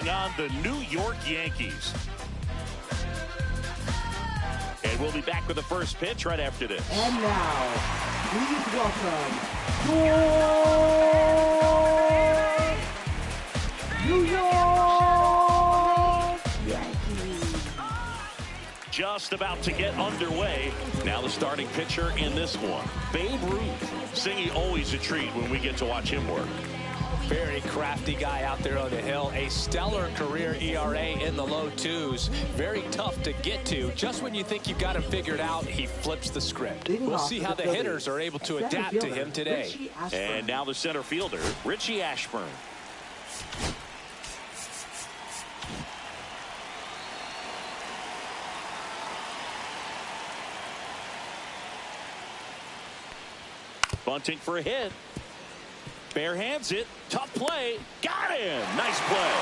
taking on the New York Yankees. And we'll be back with the first pitch right after this. And now, please welcome New York Yankees. Just about to get underway. Now the starting pitcher in this one, Babe Ruth. Singy, always a treat when we get to watch him work. Very crafty guy out there on the hill. A stellar career ERA in the low twos. Very tough to get to. Just when you think you've got him figured out, he flips the script. We'll see how the hitters are able to adapt to him today. And now the center fielder, Richie Ashburn. Bunting for a hit. Bare hands it. Tough play. Got him. Nice play.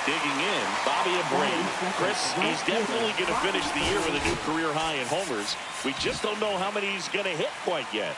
Digging in, Bobby Abreu. Chris, he's definitely going to finish the year with a new career high in homers. We just don't know how many he's going to hit quite yet.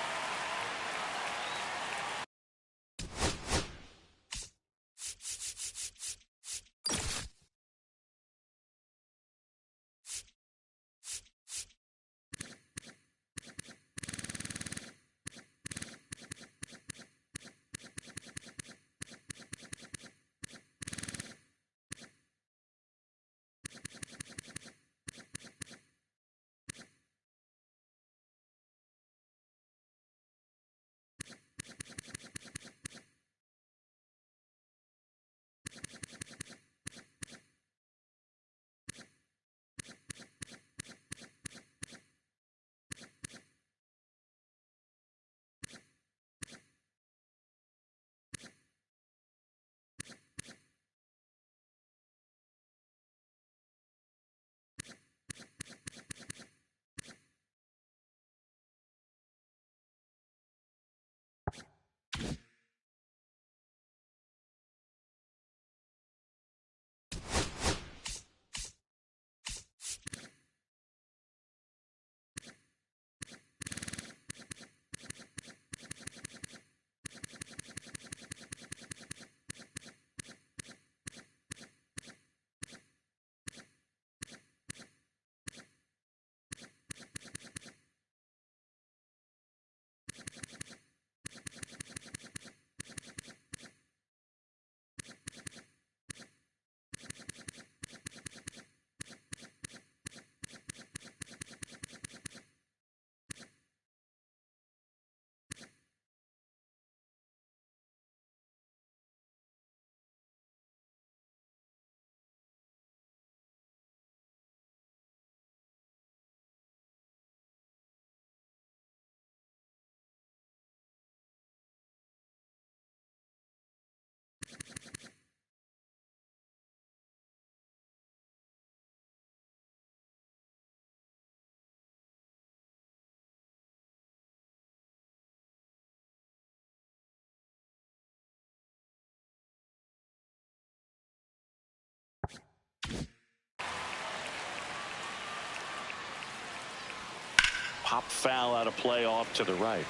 Pop foul out of play off to the right.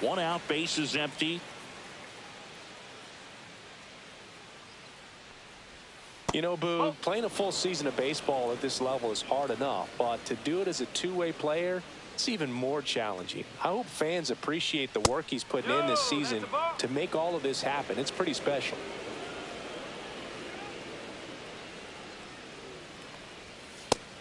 One out, base is empty. You know, Boo, playing a full season of baseball at this level is hard enough, but to do it as a two-way player, it's even more challenging. I hope fans appreciate the work he's putting in this season to make all of this happen. It's pretty special.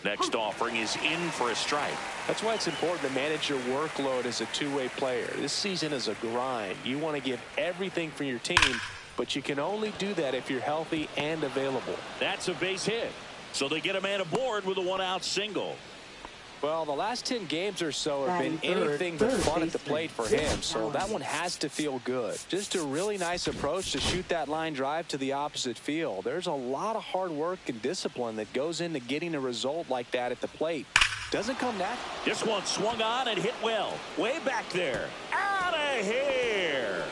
Next offering is in for a strike. That's why it's important to manage your workload as a two-way player. This season is a grind. You want to give everything for your team, but you can only do that if you're healthy and available. That's a base hit. So they get a man aboard with a one-out single. Well, the last 10 games or so have been anything but fun at the plate for him, so that one has to feel good. Just a really nice approach to shoot that line drive to the opposite field. There's a lot of hard work and discipline that goes into getting a result like that at the plate. Doesn't come natural. This one swung on and hit well. Way back there. Out of here.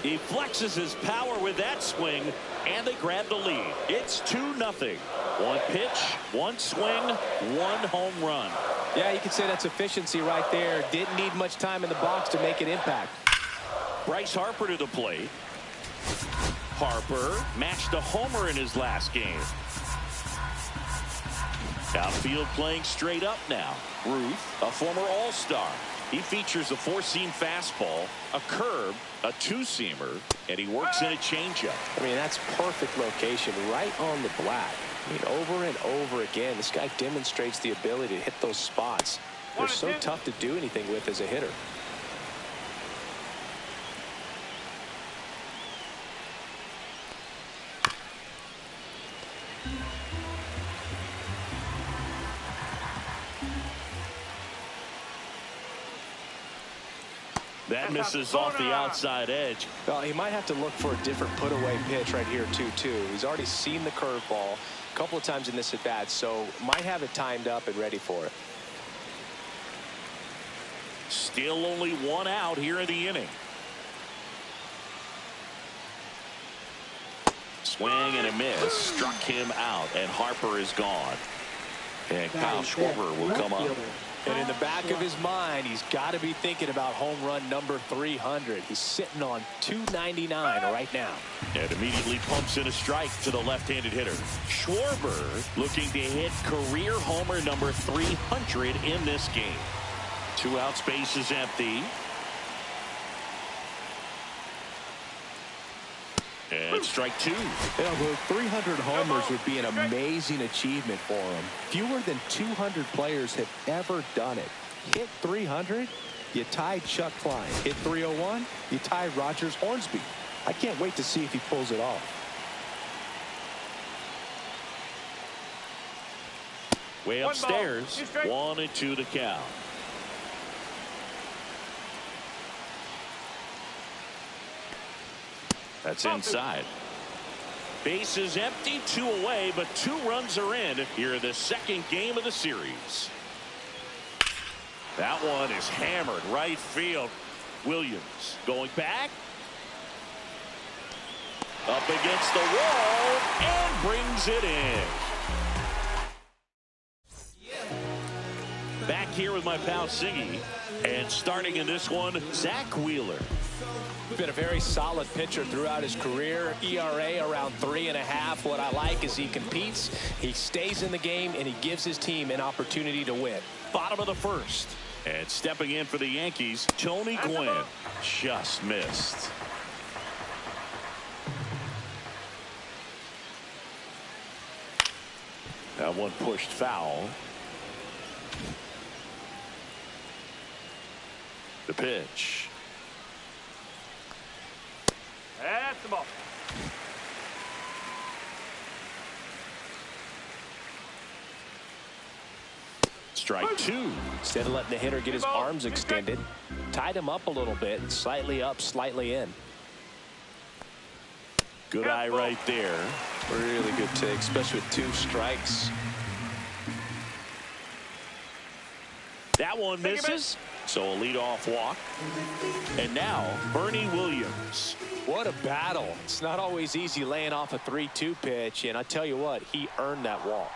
He flexes his power with that swing, and they grab the lead. It's 2-0. One pitch, one swing, one home run. Yeah, you could say that's efficiency right there. Didn't need much time in the box to make an impact. Bryce Harper to the plate. Harper matched a homer in his last game. Outfield playing straight up now. Ruth, a former All-Star. He features a four-seam fastball, a curve, a two-seamer, and he works in a changeup. I mean, that's perfect location right on the black. I mean, over and over again, this guy demonstrates the ability to hit those spots. They're so tough to do anything with as a hitter. That misses off the outside edge. Well, he might have to look for a different put-away pitch right here, 2-2. He's already seen the curveball a couple of times in this at-bat, so might have it timed up and ready for it. Still only one out here in the inning. Swing and a miss. Struck him out, and Harper is gone. And Kyle Schwarber will come up. And in the back of his mind, he's got to be thinking about home run number 300. He's sitting on 299 right now. And immediately pumps in a strike to the left-handed hitter. Schwarber looking to hit career homer number 300 in this game. 2 out, space is empty. And strike 2. Yeah, well, 300 homers would be an amazing achievement for him. Fewer than 200 players have ever done it. Hit 300, you tied Chuck Klein. Hit 301, you tied Rogers Hornsby. I can't wait to see if he pulls it off. Way upstairs, 1-2 the count. That's inside. Base is empty, 2 away, but 2 runs are in here in the second game of the series. That one is hammered right field. Williams going back. Up against the wall and brings it in. Back here with my pal Siggy, and starting in this one, Zach Wheeler. Been a very solid pitcher throughout his career. ERA around 3.5. What I like is he competes, he stays in the game, and he gives his team an opportunity to win. Bottom of the first. And stepping in for the Yankees, Tony Gwynn. Just missed. That one pushed foul. The pitch. That's the ball. Strike 2. Instead of letting the hitter get his arms extended, tied him up a little bit, slightly up, slightly in. Good eye right there. Really good take, especially with 2 strikes. That one misses. So a leadoff walk. And now Bernie Williams. What a battle. It's not always easy laying off a 3-2 pitch, and I tell you what, he earned that walk.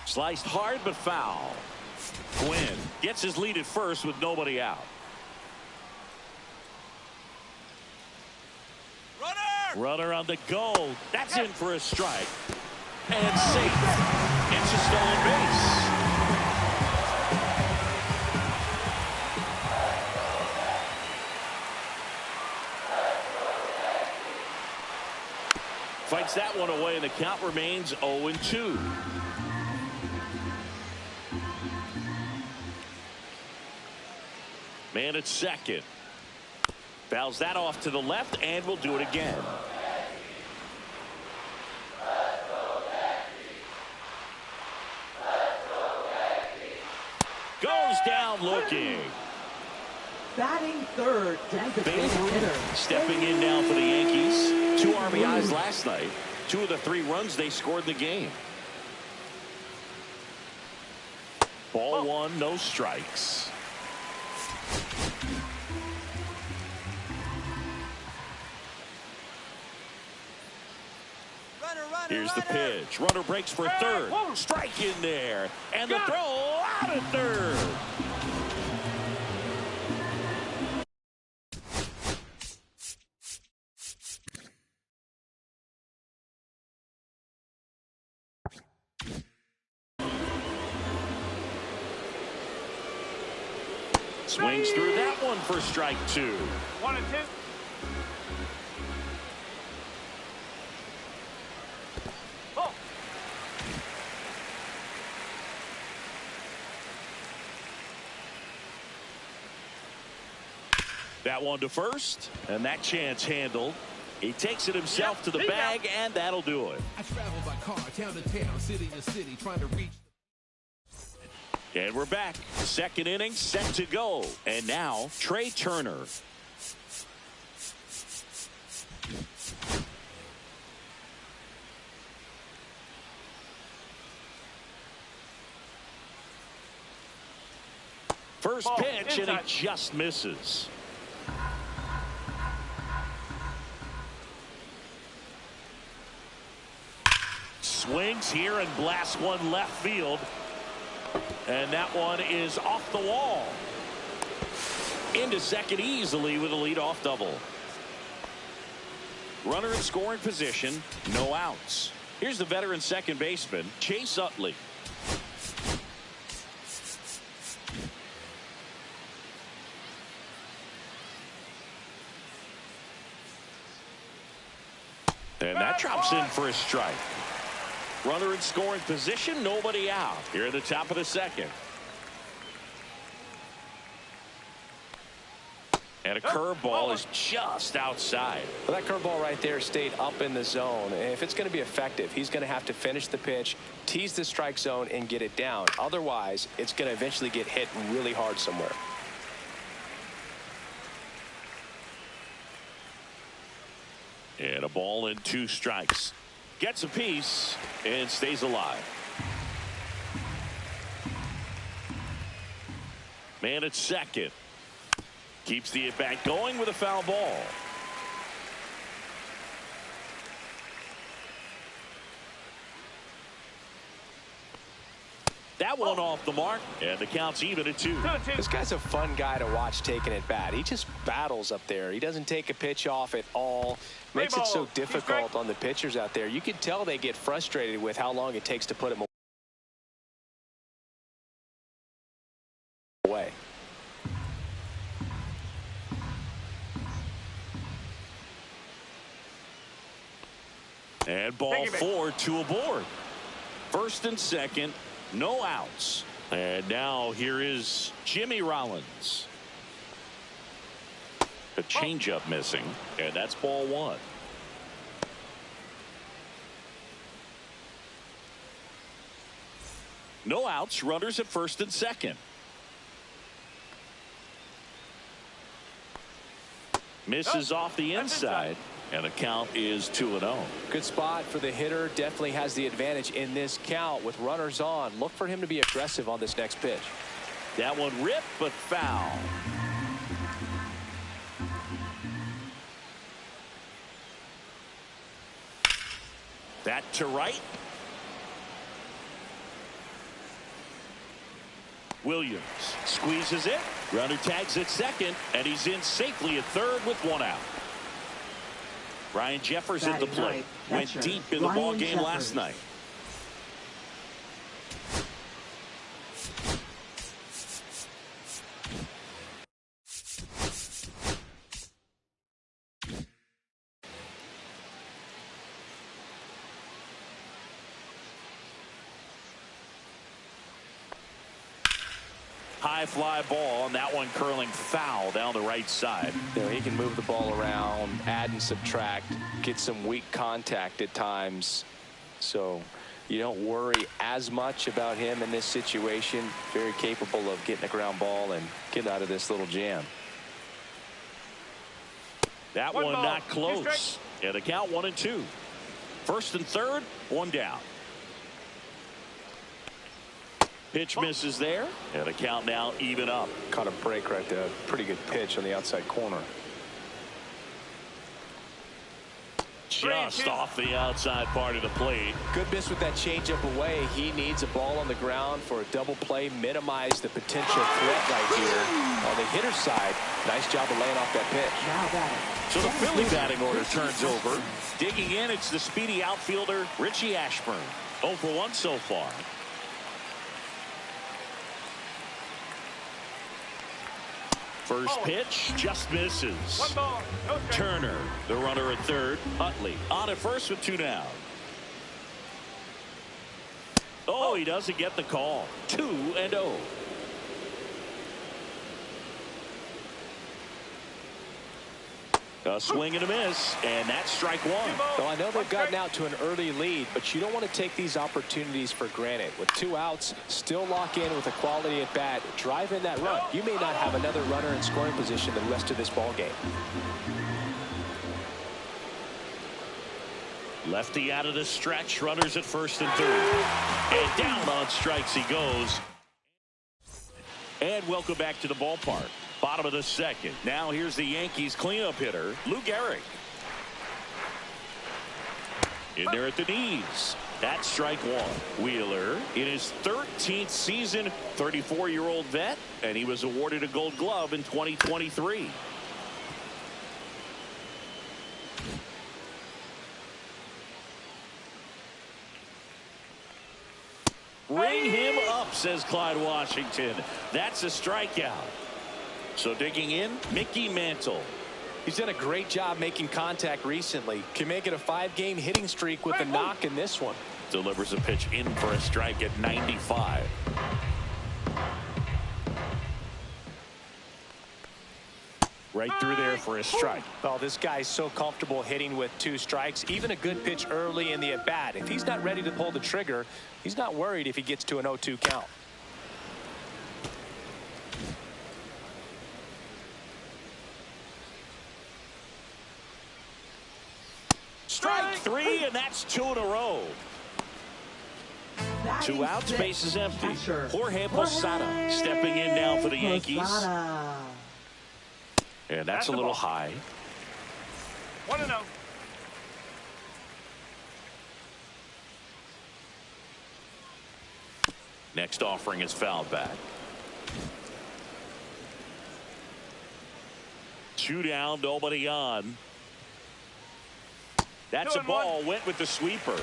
Sliced hard but foul. Gwynn gets his lead at first with nobody out. Runner on the go. That's in for a strike. And safe. It's a stolen base. Fights that one away, and the count remains 0-2. Man at second. Fouls that off to the left, and will do it again. Goes down looking. Batting third, designated hitter. Stepping in now for the Yankees. 2 RBIs last night. 2 of the 3 runs they scored in the game. Ball 1, no strikes. Here's the pitch. Runner breaks for third. Strike in there. And the throw out of third. Swings through that one for strike 2. 1 and 2. Oh. That one to first, and that chance handled. He takes it himself to the bag, and that'll do it. I travel by car, town to town, city to city, trying to reach. And we're back. Second inning set to go. And now, Trey Turner. First pitch, and he just misses. Swings here and blasts one left field. And that one is off the wall. Into second easily with a leadoff double. Runner in scoring position, no outs. Here's the veteran second baseman, Chase Utley. And that drops in for a strike. Runner in scoring position, nobody out. Here at the top of the second. And a curveball is just outside. Well, that curveball right there stayed up in the zone. And if it's going to be effective, he's going to have to finish the pitch, tease the strike zone, and get it down. Otherwise, it's going to eventually get hit really hard somewhere. And a ball and 2 strikes. Gets a piece and stays alive. Man at second. Keeps the at-bat going with a foul ball. That one off the mark, and the count's even at 2. This guy's a fun guy to watch taking at bat. He just battles up there. He doesn't take a pitch off at all. Makes it so difficult on the pitchers out there. You can tell they get frustrated with how long it takes to put him away. And ball 4, 2 aboard. First and second, no outs. And now here is Jimmy Rollins. A changeup missing, and that's ball 1. No outs, runners at first and second. Misses off the inside, and the count is 2-0. Good spot for the hitter. Definitely has the advantage in this count with runners on. Look for him to be aggressive on this next pitch. That one ripped, but foul. That to right. Williams squeezes it. Runner tags at second, and he's in safely at third with 1 out. Ryan Jeffers at the plate. Went deep in the ball game last night. High fly ball, and that one curling foul down the right side. You know, he can move the ball around, add and subtract, get some weak contact at times. So you don't worry as much about him in this situation. Very capable of getting a ground ball and getting out of this little jam. That one not close. And the count 1-2. First and third, 1 down. Pitch misses there, and the count now even up. Caught a break right there. Pretty good pitch on the outside corner. Just off the outside part of the plate. Good miss with that changeup away. He needs a ball on the ground for a double play. Minimize the potential threat right here. On the hitter's side, nice job of laying off that pitch. So the Philly batting order turns over. Digging in, it's the speedy outfielder, Richie Ashburn. 0 for 1 so far. First pitch just misses. One ball, no strike. Turner, the runner at third. Utley on at first with 2 down. Oh, he doesn't get the call. 2-0. A swing and a miss, and that's strike 1. Well, I know they've gotten out to an early lead, but you don't want to take these opportunities for granted. With 2 outs, still lock in with a quality at bat. Drive in that run. You may not have another runner in scoring position the rest of this ball game. Lefty out of the stretch. Runners at first and third. And down on strikes he goes. And welcome back to the ballpark. Bottom of the second. Now here's the Yankees cleanup hitter, Lou Gehrig. In there at the knees. That's strike 1. Wheeler in his 13th season, 34-year-old vet, and he was awarded a Gold Glove in 2023. Ring him up, says Clyde Washington. That's a strikeout. So digging in, Mickey Mantle. He's done a great job making contact recently. Can make it a 5-game hitting streak with a knock in this one. Delivers a pitch in for a strike at 95. Right through there for a strike. Well, this guy's so comfortable hitting with 2 strikes. Even a good pitch early in the at-bat. If he's not ready to pull the trigger, he's not worried if he gets to an 0-2 count. Strike 3, and that's 2 in a row. 2 outs, base is empty. Catcher. Jorge Posada stepping in now for the Yankees. Posada. And that's a little high. 1-0. Next offering is fouled back. 2 down, nobody on. That's a ball. Went with the sweeper.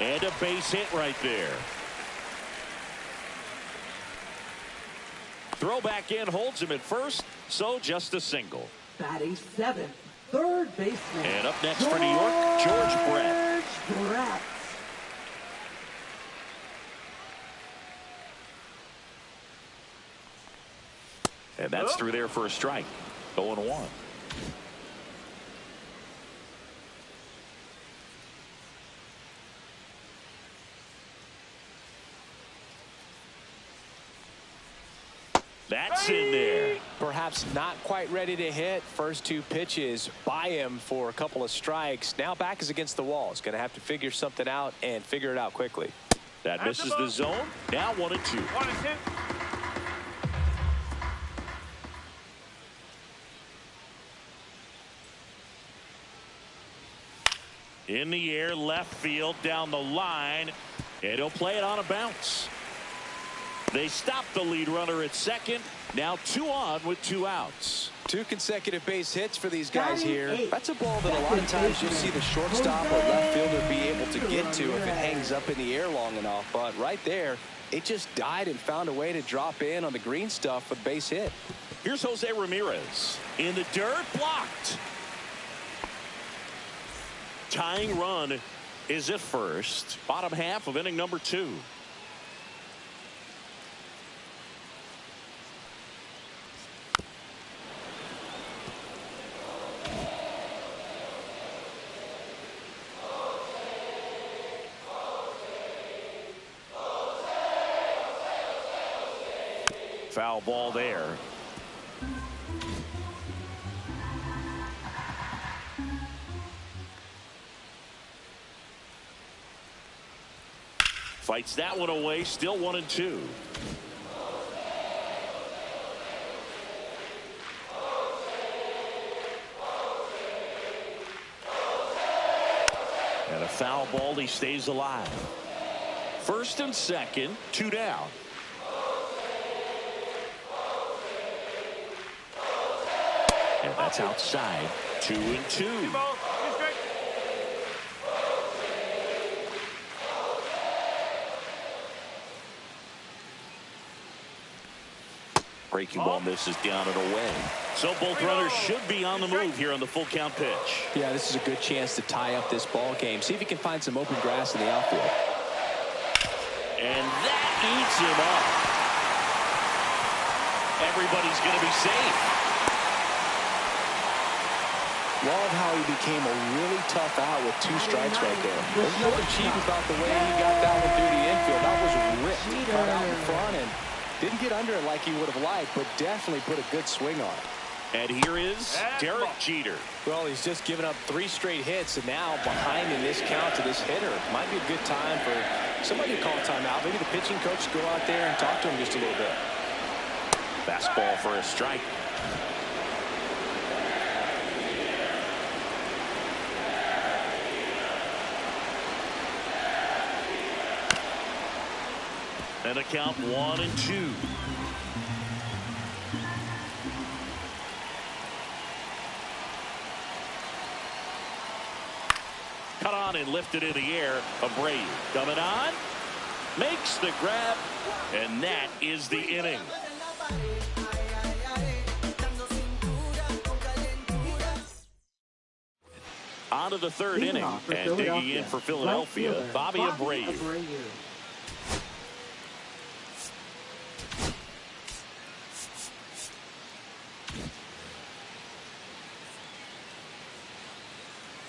And a base hit right there. Throw back in, holds him at first, so just a single. Batting 7th, third baseman. And up next for New York, George Brett. Brett. And that's through there for a strike. 0-1. That's in there. Perhaps not quite ready to hit. First 2 pitches by him for a couple of strikes. Now back is against the wall. He's going to have to figure something out and figure it out quickly. That misses the zone. Now 1-2. 1-2. In the air, left field, down the line, and he'll play it on a bounce. They stop the lead runner at second. Now 2 on with 2 outs. 2 consecutive base hits for these guys here. 8. That's a ball that a lot of times you'll see the shortstop or left fielder be able to get to if it hangs up in the air long enough. But right there, it just died and found a way to drop in on the green stuff with base hit. Here's Jose Ramirez. In the dirt, blocked. Tying run is at first. Bottom half of inning number 2. Foul ball there. Fights that one away. Still 1-2. And a foul ball. He stays alive. First and second, 2 down. And that's outside. 2-2. 2 balls, 2 strikes. Breaking ball misses down and away. So both runners should be on the move here on the full count pitch. Yeah, this is a good chance to tie up this ball game. See if he can find some open grass in the outfield. And that eats him up. Everybody's going to be safe. Love how he became a really tough out with 2 strikes right there. There's nothing cheap about the way he got that one through the infield. That was ripped. Cut out in front and didn't get under it like he would have liked, but definitely put a good swing on it. And here is Derek Jeter. Well, he's just given up 3 straight hits, and now behind in this count to this hitter. Might be a good time for somebody to call a timeout. Maybe the pitching coach go out there and talk to him just a little bit. Fastball for a strike. And a count 1-2. Cut on and lifted in the air. Abreu coming on. Makes the grab. And that is the inning. On to the 3rd inning. And digging in for Philadelphia, Bobby Abreu.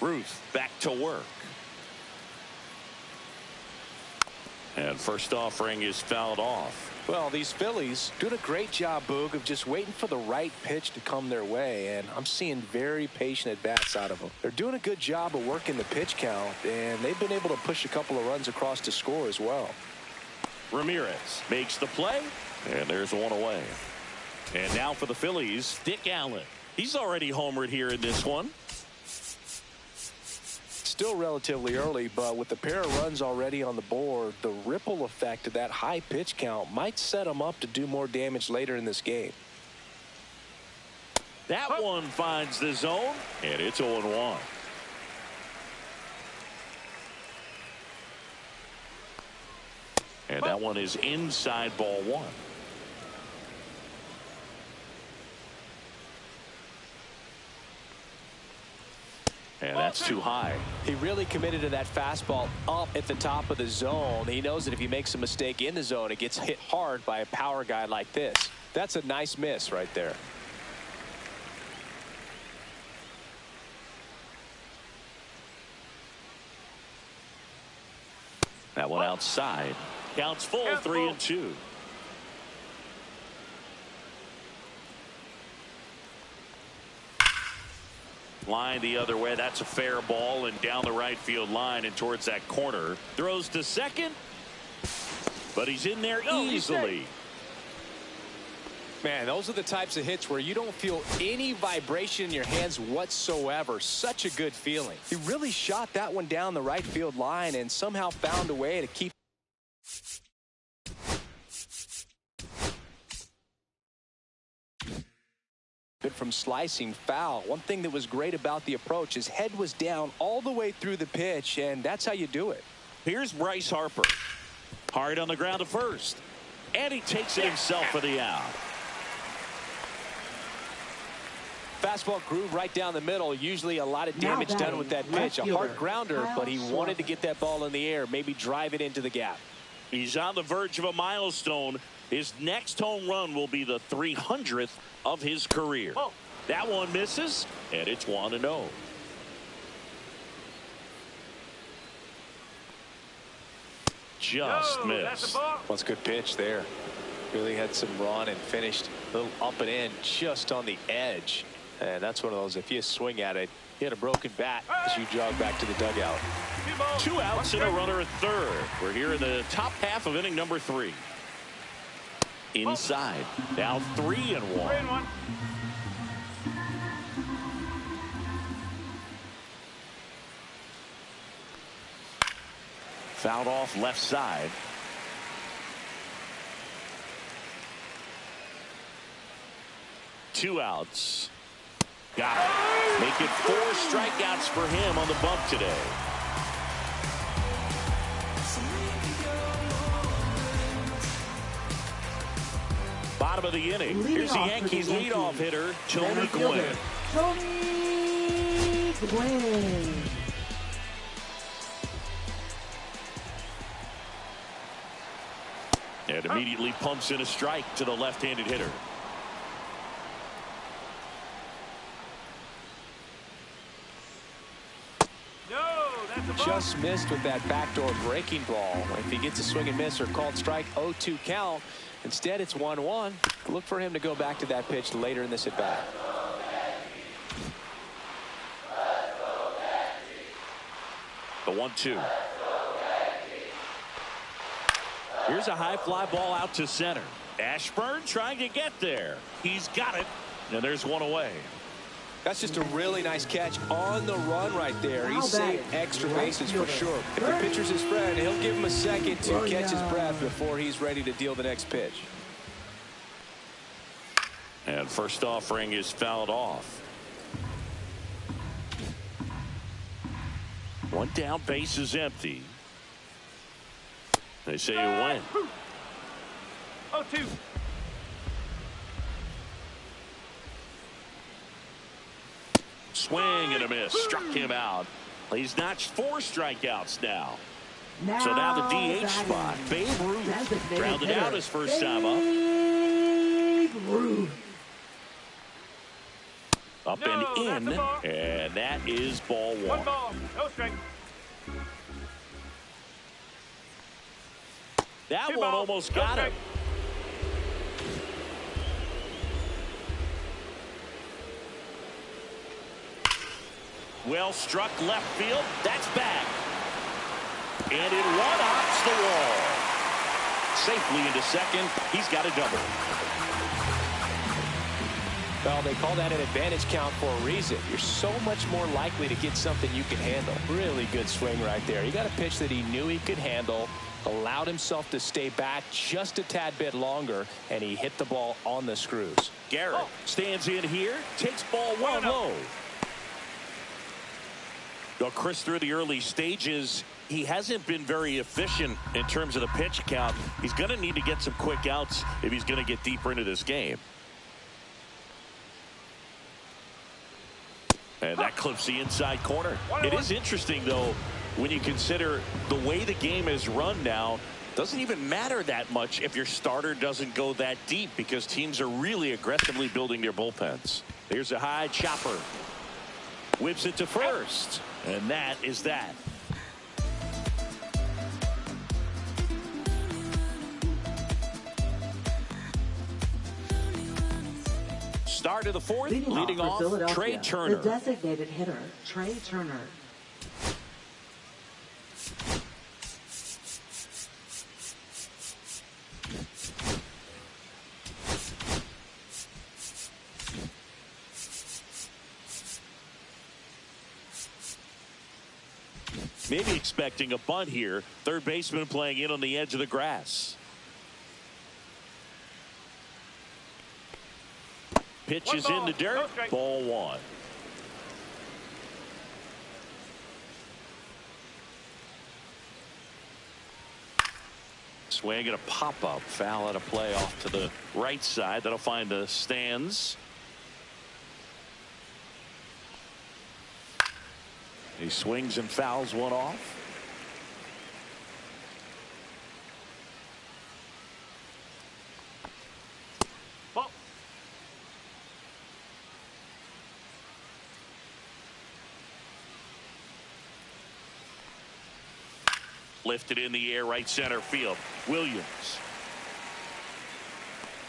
Ruth back to work. And first offering is fouled off. Well, these Phillies doing a great job, Boog, of just waiting for the right pitch to come their way, and I'm seeing very patient at-bats out of them. They're doing a good job of working the pitch count, and they've been able to push a couple of runs across to score as well. Ramirez makes the play, and there's one away. And now for the Phillies, Dick Allen. He's already homered here in this one. Still relatively early, but with the pair of runs already on the board, the ripple effect of that high pitch count might set him up to do more damage later in this game. That one finds the zone, and it's 0-1. And that one is inside ball 1. And that's too high. He really committed to that fastball up at the top of the zone. He knows that if he makes a mistake in the zone, it gets hit hard by a power guy like this. That's a nice miss right there. That one outside. Counts full, 3-2. Line the other way. That's a fair ball and down the right field line and towards that corner. Throws to second, but he's in there easily. Man, those are the types of hits where you don't feel any vibration in your hands whatsoever. Such a good feeling. He really shot that one down the right field line and somehow found a way to keep it from slicing foul. One thing that was great about the approach, his head was down all the way through the pitch, and that's how you do it. Here's Bryce Harper. Hard on the ground to first. And he takes it himself for the out. Fastball groove right down the middle. Usually a lot of damage done with that pitch. A hard grounder, but he wanted to get that ball in the air, maybe drive it into the gap. He's on the verge of a milestone. His next home run will be the 300th of his career. That one misses, and it's 1-0. Just missed. That's a good pitch there. Really had some run and finished a little up and in just on the edge. And that's one of those, if you swing at it, you hit a broken bat as you jog back to the dugout. 2 outs and a runner at third. We're here in the top half of inning number 3. Inside. Now 3-1. Fouled off left side. Two outs. Got it. Make it 4 strikeouts for him on the bump today. Bottom bottom of the inning. Leading Here's the off for Yankees leadoff hitter, Tony Gwynn. Tony Gwynn. And immediately pumps in a strike to the left-handed hitter. No, that's a ball. Just missed with that backdoor breaking ball. If he gets a swing and miss or called strike, 0-2 count. Instead, it's 1-1. Look for him to go back to that pitch later in this at bat. The 1-2. Here's a high fly ball out to center. Ashburn trying to get there. He's got it. And there's one away. That's just a really nice catch on the run right there. He saved extra bases for sure. If the pitcher's his friend, he'll give him a second to catch his breath before he's ready to deal the next pitch. And first offering is fouled off. One down, base is empty. They say you win. 0-2. Swing and a miss. Struck him out. He's notched 4 strikeouts now. So now the DH spot. Babe Ruth grounded out his first time up. Babe Ruth. Up and in. And that is ball 1. 1 ball. No strike. That 2 one balls, almost no got him. strike. Well struck left field. That's back. And it one-hops the wall. Safely into second. He's got a double. Well, they call that an advantage count for a reason. You're so much more likely to get something you can handle. Really good swing right there. He got a pitch that he knew he could handle, allowed himself to stay back just a tad bit longer, and he hit the ball on the screws. Garrett stands in here, takes ball 1 low. Well, Chris, through the early stages, he hasn't been very efficient in terms of the pitch count. He's going to need to get some quick outs if he's going to get deeper into this game. And that clips the inside corner. It is interesting, though, when you consider the way the game is run now. Doesn't even matter that much if your starter doesn't go that deep, because teams are really aggressively building their bullpens. Here's a high chopper. Whips it to first. And that is that. Start of the 4th, leading off Trey Turner. The designated hitter, Trey Turner. Maybe expecting a bunt here. Third baseman playing in on the edge of the grass. Pitch is in the dirt. Ball 1. Swing and a pop-up. Foul out of play off to the right side. That'll find the stands. He swings and fouls one off. Ball. Lifted in the air, right center field. Williams.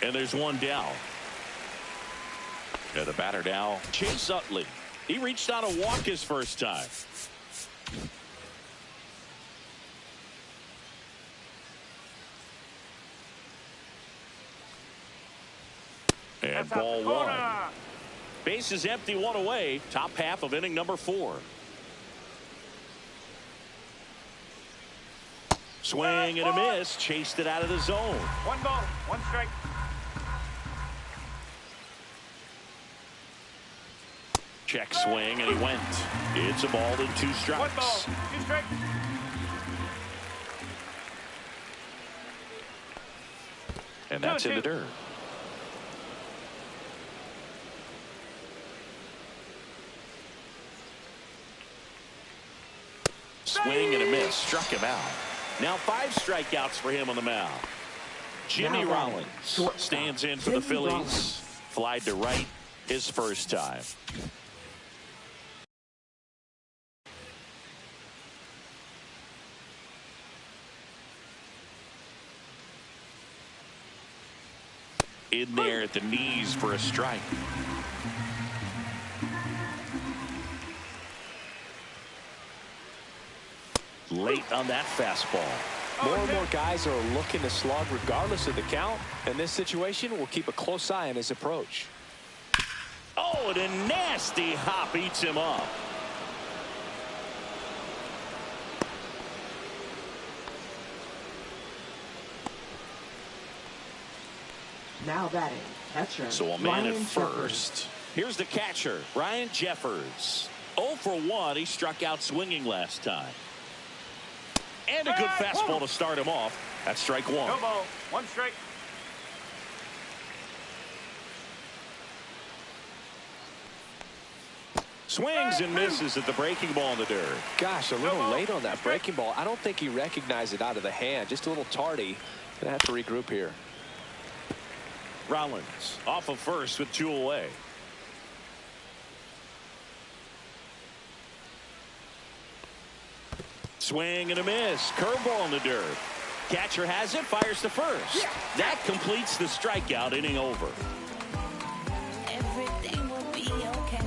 And there's one down. And the batter now, Chase Utley. He reached on a walk his first time. And ball 1. Base is empty, 1 away. Top half of inning number 4. Swing and a miss. Chased it out of the zone. 1 ball, 1 strike. Check swing, and he went. It's a ball and 2 strikes. 1 ball, 2 strikes. And that's in the dirt. Swing and a miss. Struck him out. Now 5 strikeouts for him on the mound. Jimmy Rollins stands in for the Phillies. Flied to right his first time. In there at the knees for a strike. Late on that fastball. More and more guys are looking to slug regardless of the count. In this situation, we'll keep a close eye on his approach. Oh, and a nasty hop eats him up. Now batting, catcher. So a man at Ryan first. Jeffers. Here's the catcher, Ryan Jeffers. 0 for 1. He struck out swinging last time. And a good fastball to start him off. That's strike 1. No ball. 1 strike. Swings and misses at the breaking ball in the dirt. Gosh, a little late on that breaking ball. I don't think he recognized it out of the hand. Just a little tardy. Gonna have to regroup here. Rollins off of first with 2 away. Swing and a miss. Curveball in the dirt. Catcher has it, fires to first. That completes the strikeout, inning over. Everything will be okay.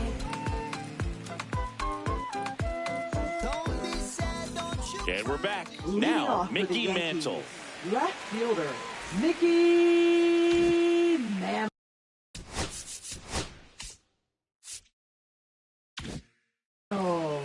And we're back. Leading Now, off for the Mickey Yankees, Mantle. Left fielder, Mickey Mantle. Oh.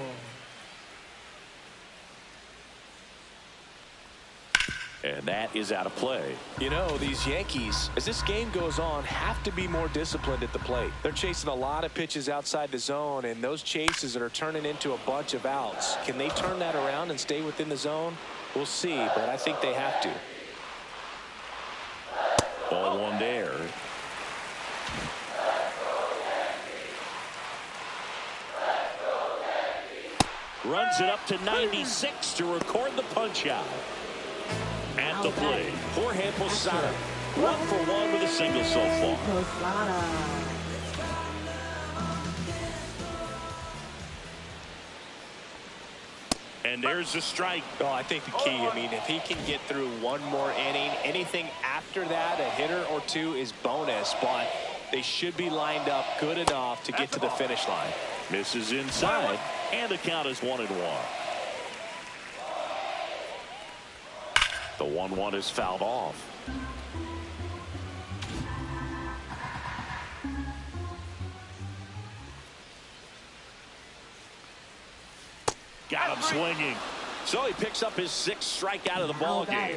And that is out of play. You know, these Yankees, as this game goes on, have to be more disciplined at the plate. They're chasing a lot of pitches outside the zone, and those chases are turning into a bunch of outs. Can they turn that around and stay within the zone? We'll see, but I think they have to. Ball 1 there. Runs it up to 96 to record the punch out. At the plate, Jorge Posada. 1 for 1 with a single so far. Posada. And there's a strike. Oh, I think the key, I mean, if he can get through one more inning, anything after that, a hitter or 2 is bonus, but they should be lined up good enough to get to the finish line. Misses inside, and the count is 1-1. The 1-1 is fouled off. Got him swinging. So he picks up his 6th strikeout of the ball game.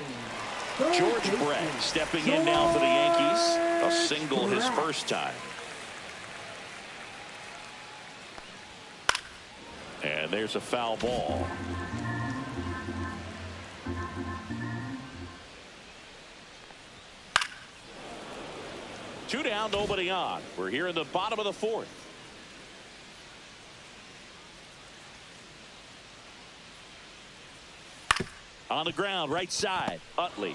George Brett stepping in now for the Yankees. A single his first time. And there's a foul ball. Two down, nobody on. We're here in the bottom of the 4th. On the ground, right side. Utley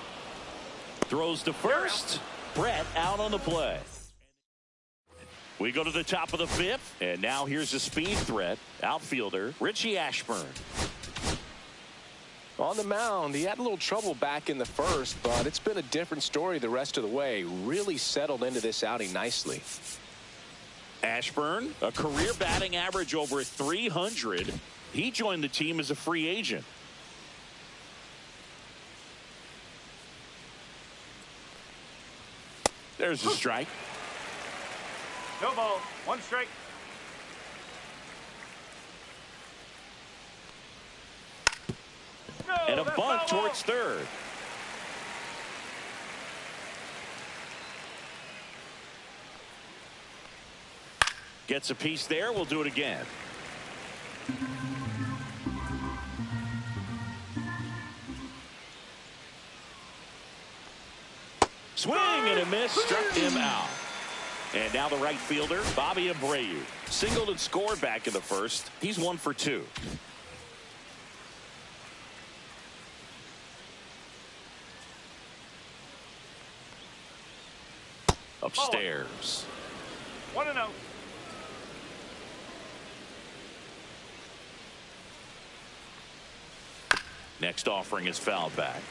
throws to first. Brett out on the play. We go to the top of the 5th, and now here's a speed threat. Outfielder Richie Ashburn. On the mound, he had a little trouble back in the first, but it's been a different story the rest of the way. Really settled into this outing nicely. Ashburn, a career batting average over 300. He joined the team as a free agent. There's a strike. No ball. 1 strike. No, And a that's bunt foul. towards third. Gets a piece there. We'll do it again. Swing and a miss. Struck him out. And now the right fielder, Bobby Abreu. Singled and scored back in the first. He's 1 for 2. upstairs. 1-0. Next offering is fouled back.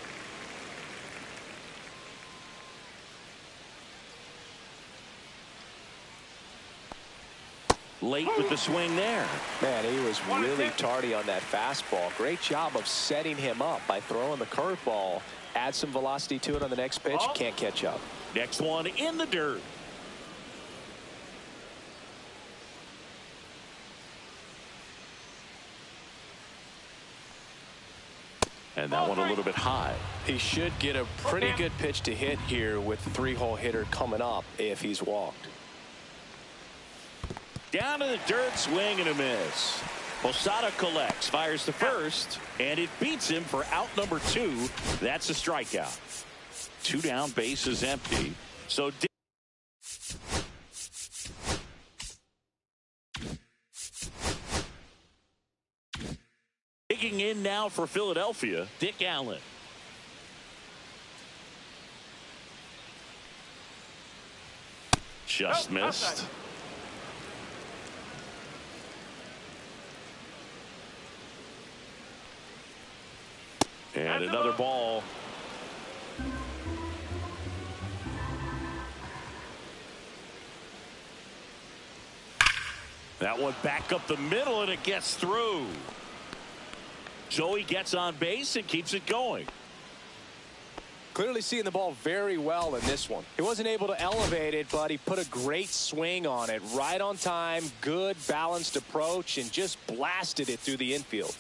Late with the swing there. Man, he was really tardy on that fastball. Great job of setting him up by throwing the curveball. Add some velocity to it on the next pitch. Can't catch up. Next one in the dirt. And that one a little bit high. He should get a pretty good pitch to hit here with the 3-hole hitter coming up if he's walked. Down to the dirt, swing and a miss. Posada collects, fires to first, and it beats him for out number 2. That's a strikeout. 2 down, bases empty. So digging in now for Philadelphia, Dick Allen. Just missed. And another ball. That one back up the middle, and it gets through. Joey gets on base and keeps it going. Clearly seeing the ball very well in this one. He wasn't able to elevate it, but he put a great swing on it. Right on time, good balanced approach, and just blasted it through the infield.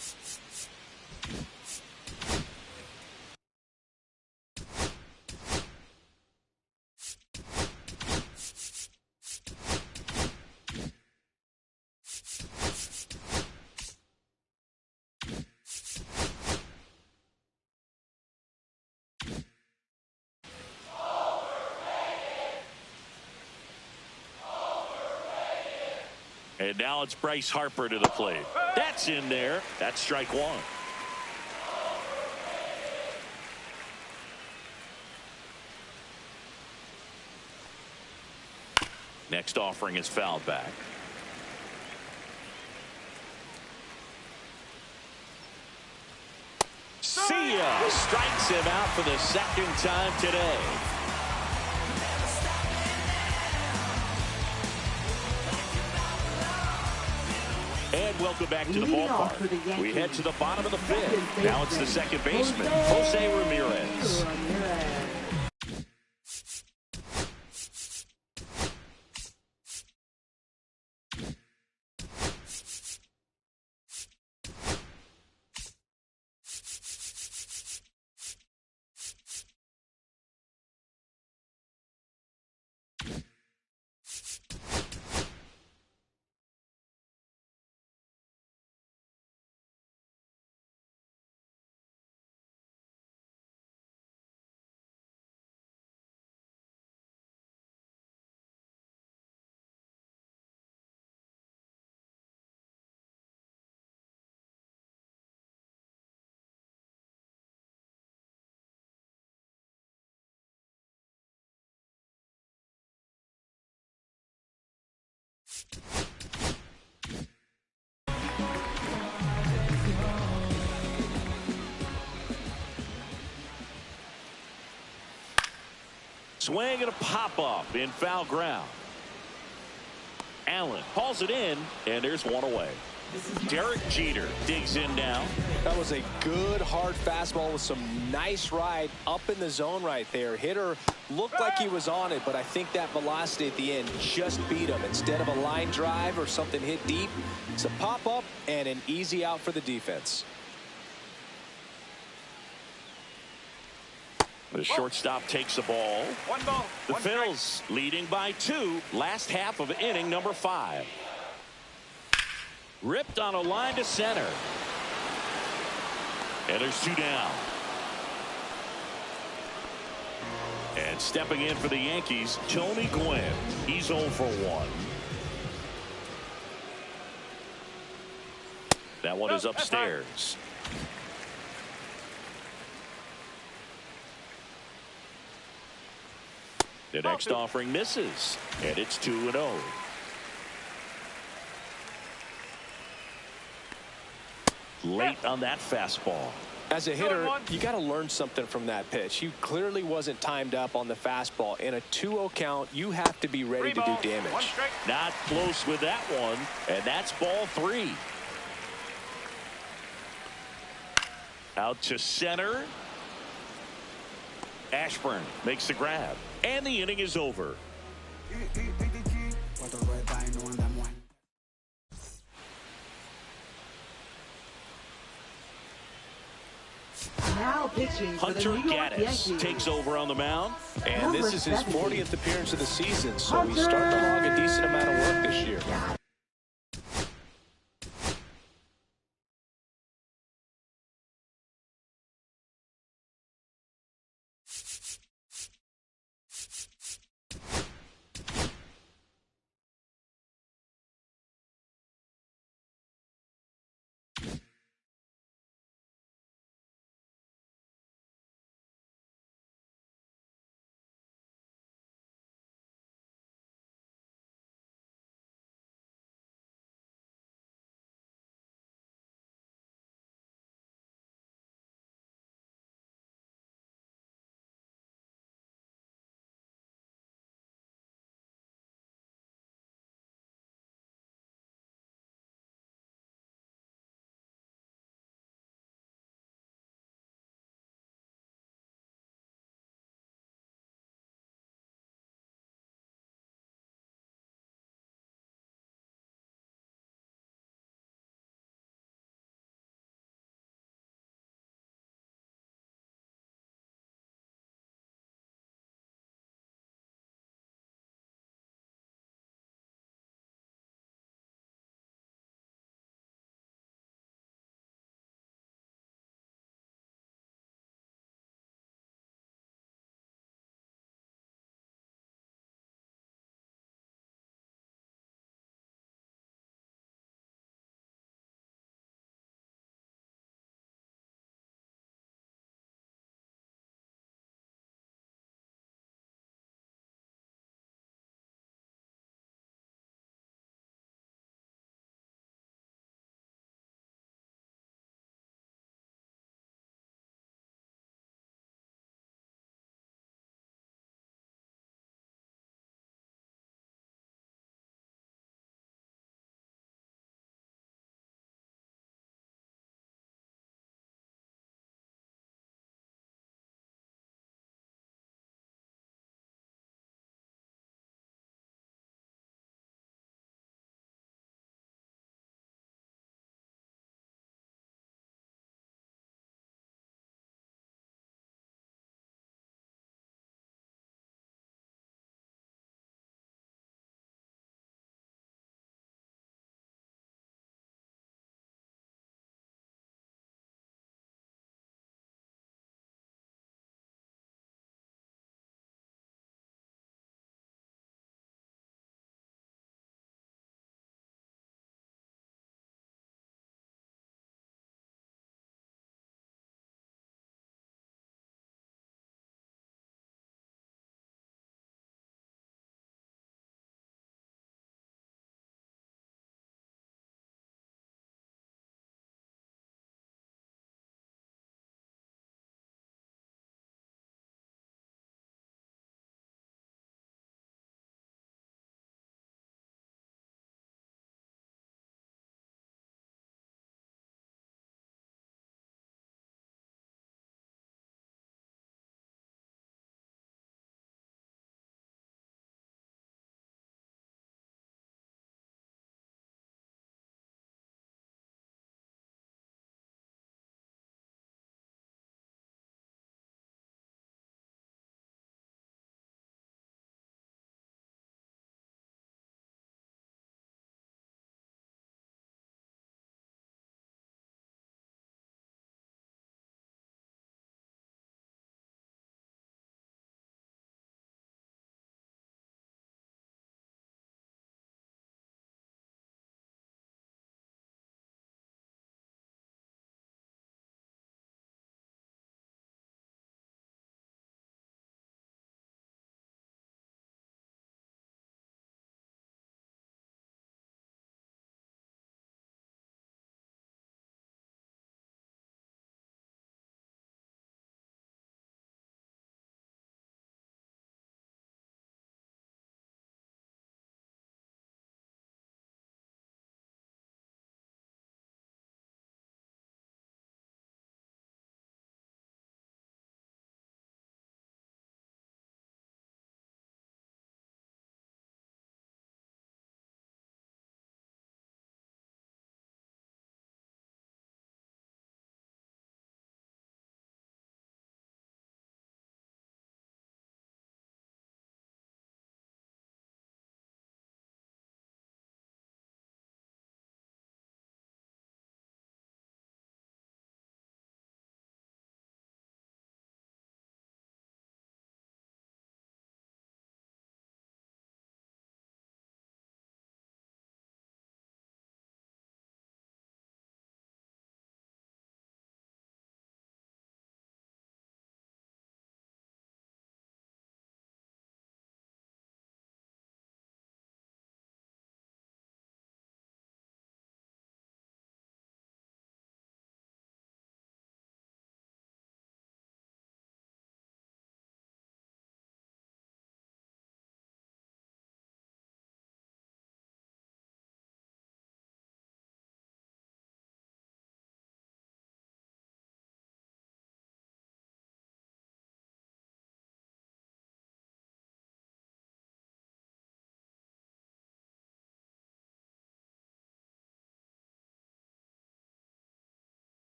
And now it's Bryce Harper to the plate. That's in there. That's strike 1. Next offering is fouled back. See ya. Strikes him out for the second time today. And welcome back to the ballpark. We head to the bottom of the 5th. Now it's the second baseman, Jose Ramirez. Swing and a pop-up in foul ground. Allen hauls it in, and there's one away. Derek Jeter digs in now. That was a good hard fastball with some nice ride up in the zone right there. Hitter looked like he was on it, but I think that velocity at the end just beat him. Instead of a line drive or something hit deep, it's a pop-up and an easy out for the defense. The shortstop takes the ball. One ball. The One Phils strike. leading by 2. Last half of inning number 5. Ripped on a line to center. And there's 2 down. And stepping in for the Yankees, Tony Gwynn. He's 0 for 1. That one is upstairs. The next offering misses, and it's 2-0. Late on that fastball. As a hitter, you got to learn something from that pitch. He clearly wasn't timed up on the fastball. In a 2-0 count, you have to be ready to do damage. Not close with that one, and that's ball 3. Out to center. Ashburn makes the grab, and the inning is over. Now pitching for the Hunter New York Gaddis Yankees. takes over on the mound. And this is his 40th appearance of the season, so he's starting to log a decent amount of work this year.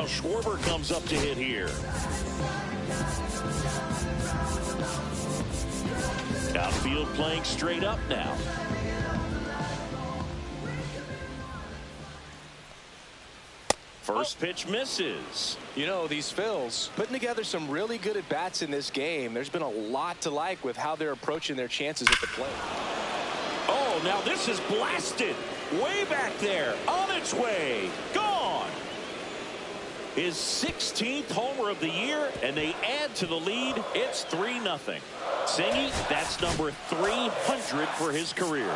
Kyle Schwarber comes up to hit here. Outfield playing straight up now. First pitch misses. You know, these Phils putting together some really good at-bats in this game. There's been a lot to like with how they're approaching their chances at the plate. Oh, now this is blasted. Way back there. On its way. Gone. His 16th homer of the year, and they add to the lead. It's 3-0. Singy, that's number 300 for his career.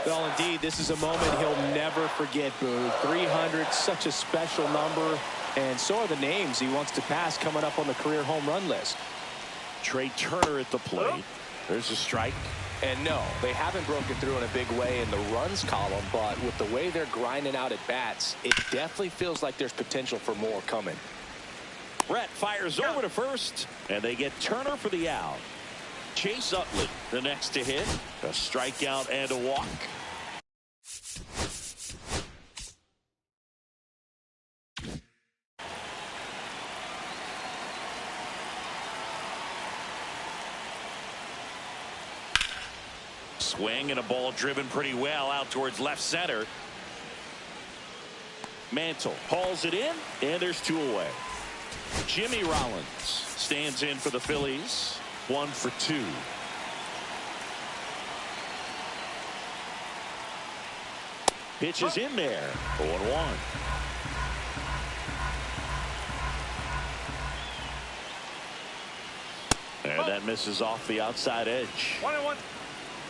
Well, indeed, this is a moment he'll never forget, Boo. 300, such a special number, and so are the names he wants to pass coming up on the career home run list. Trey Turner at the plate. There's a strike. And no, they haven't broken through in a big way in the runs column, but with the way they're grinding out at bats, it definitely feels like there's potential for more coming. Brett fires over to first, and they get Turner for the out. Chase Utley, the next to hit. A strikeout and a walk. Swing and a ball driven pretty well out towards left center. Mantle hauls it in, and there's 2 away. Jimmy Rollins stands in for the Phillies. 1 for 2. Pitch is in there. 0-1. And that misses off the outside edge. 1-1.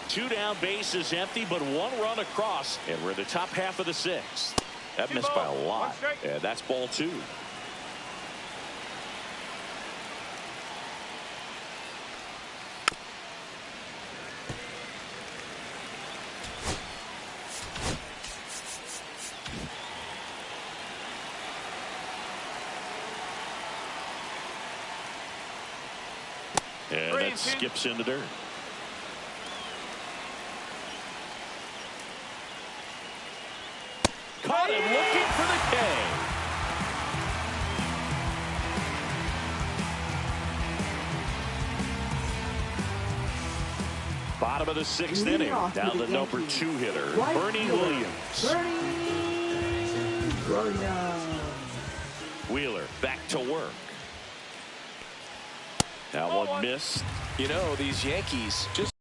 2 down, bases empty, but 1 run across, and we're in the top half of the 6th. That missed by a lot, and that's ball 2. And that skips in the dirt. Caught him looking for the K. Bottom of the 6th inning. Down the number 2 hitter, Bernie Williams. Wheeler back to work. That one missed. You know, these Yankees just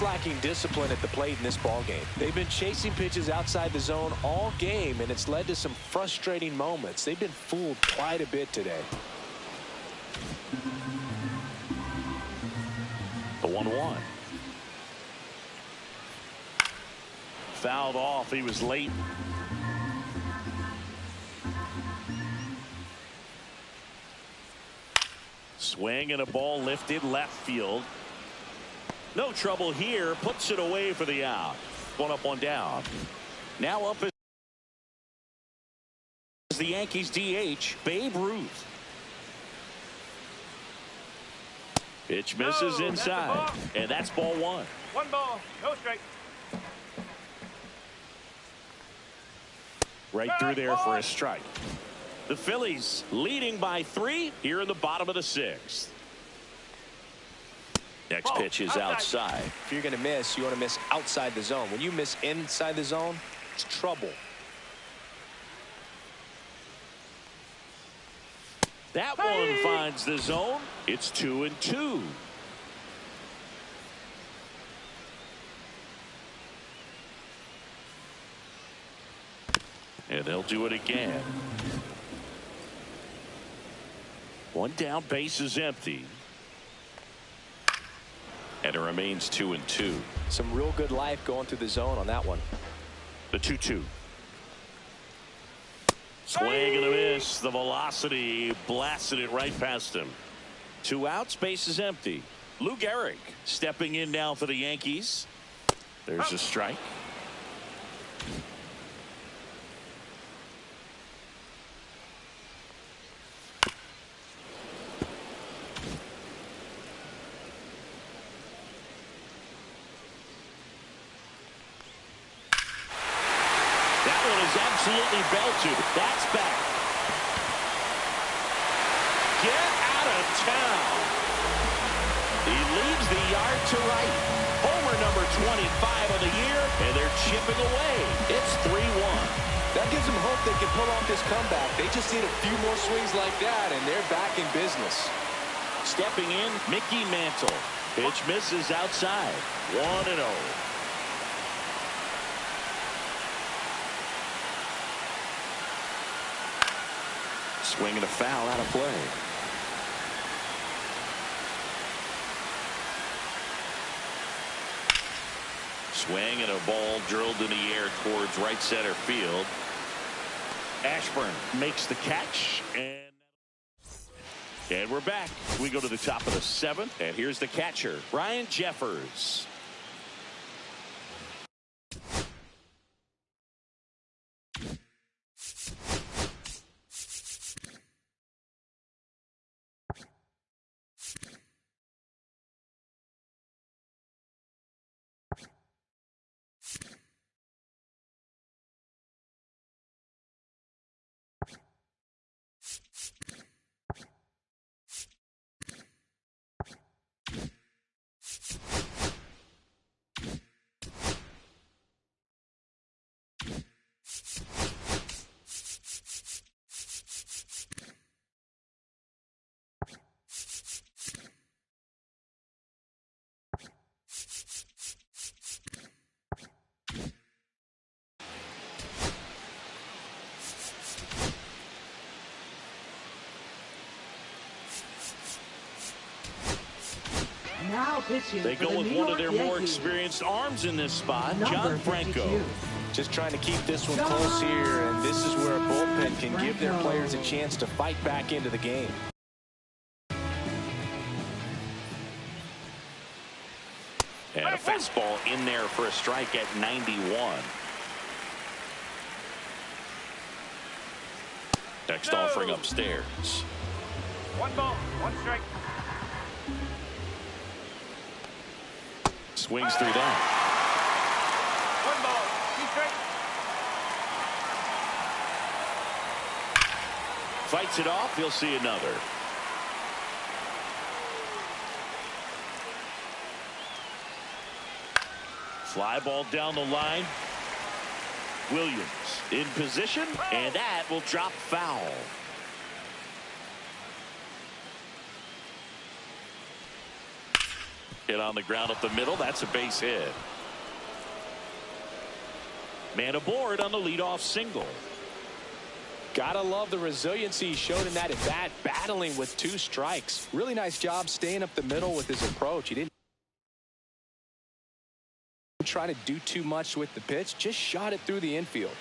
lacking discipline at the plate in this ball game. They've been chasing pitches outside the zone all game, and it's led to some frustrating moments. They've been fooled quite a bit today. The 1-1. Fouled off. He was late. Swing and a ball lifted left field. No trouble here. Puts it away for the out. 1 up, 1 down. Now up is the Yankees DH, Babe Ruth. Pitch misses inside, and that's ball 1. 1 ball, no strike. Right through there for a strike. The Phillies leading by 3 here in the bottom of the 6th. Next pitch is outside. If you're going to miss, you want to miss outside the zone. When you miss inside the zone, it's trouble. That one finds the zone. It's 2-2. And they'll do it again. 1 down, base is empty. And it remains 2-2. Some real good life going through the zone on that one. The 2-2. Swing and a miss. The velocity blasted it right past him. 2 outs, base is empty. Lou Gehrig stepping in now for the Yankees. There's a strike. absolutely belted. That's back. Get out of town. He leaves the yard to right. Homer number 25 of the year, and they're chipping away. It's 3-1. That gives them hope they can pull off this comeback. They just need a few more swings like that, and they're back in business. Stepping in, Mickey Mantle. Pitch misses outside. 1-0. Swing and a foul out of play. Swing and a ball drilled in the air towards right center field. Ashburn makes the catch, and we're back. We go to the top of the 7th, and here's the catcher, Ryan Jeffers. Now pitching. They go with one of their more experienced arms in this spot, John Franco. Just trying to keep this one close here, and this is where a bullpen can give their players a chance to fight back into the game. And a fastball in there for a strike at 91. Next offering upstairs. 1 ball, 1 strike. Swings through that. 1 ball, 2 strikes. Fights it off. He'll see another. Fly ball down the line. Williams in position, and that will drop foul. Hit on the ground up the middle. That's a base hit. Man aboard on the leadoff single. Gotta love the resiliency he showed in that at bat, battling with 2 strikes. Really nice job staying up the middle with his approach. He didn't try to do too much with the pitch, just shot it through the infield.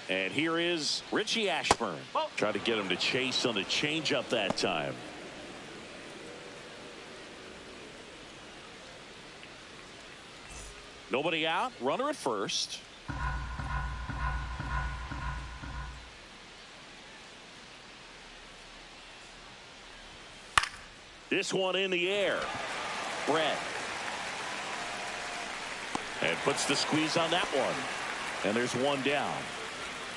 And here is Richie Ashburn. Try to get him to chase on the changeup that time. Nobody out, runner at first. This one in the air. Brett. And puts the squeeze on that one. And there's one down.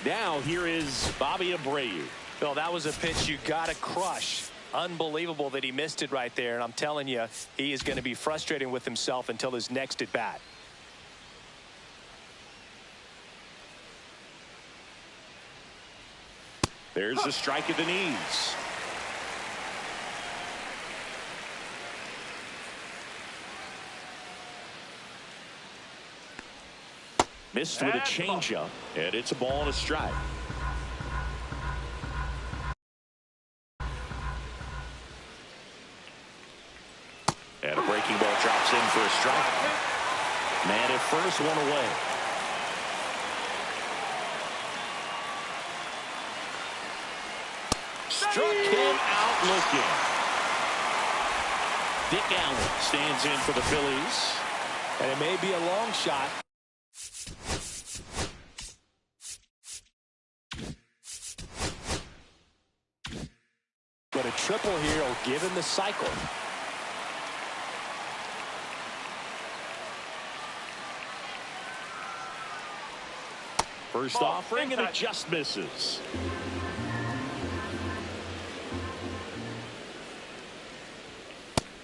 Now here is Bobby Abreu. Well, that was a pitch you got to crush. Unbelievable that he missed it right there. And I'm telling you, he is going to be frustrating with himself until his next at bat. There's the strike at the knees. Missed with a changeup, and it's a ball and a strike. And a breaking ball drops in for a strike. Man at first, one away. Struck him out looking. Dick Allen stands in for the Phillies. And it may be a long shot. But a triple here will give him the cycle. First Ball. offering, and it Inside. just misses.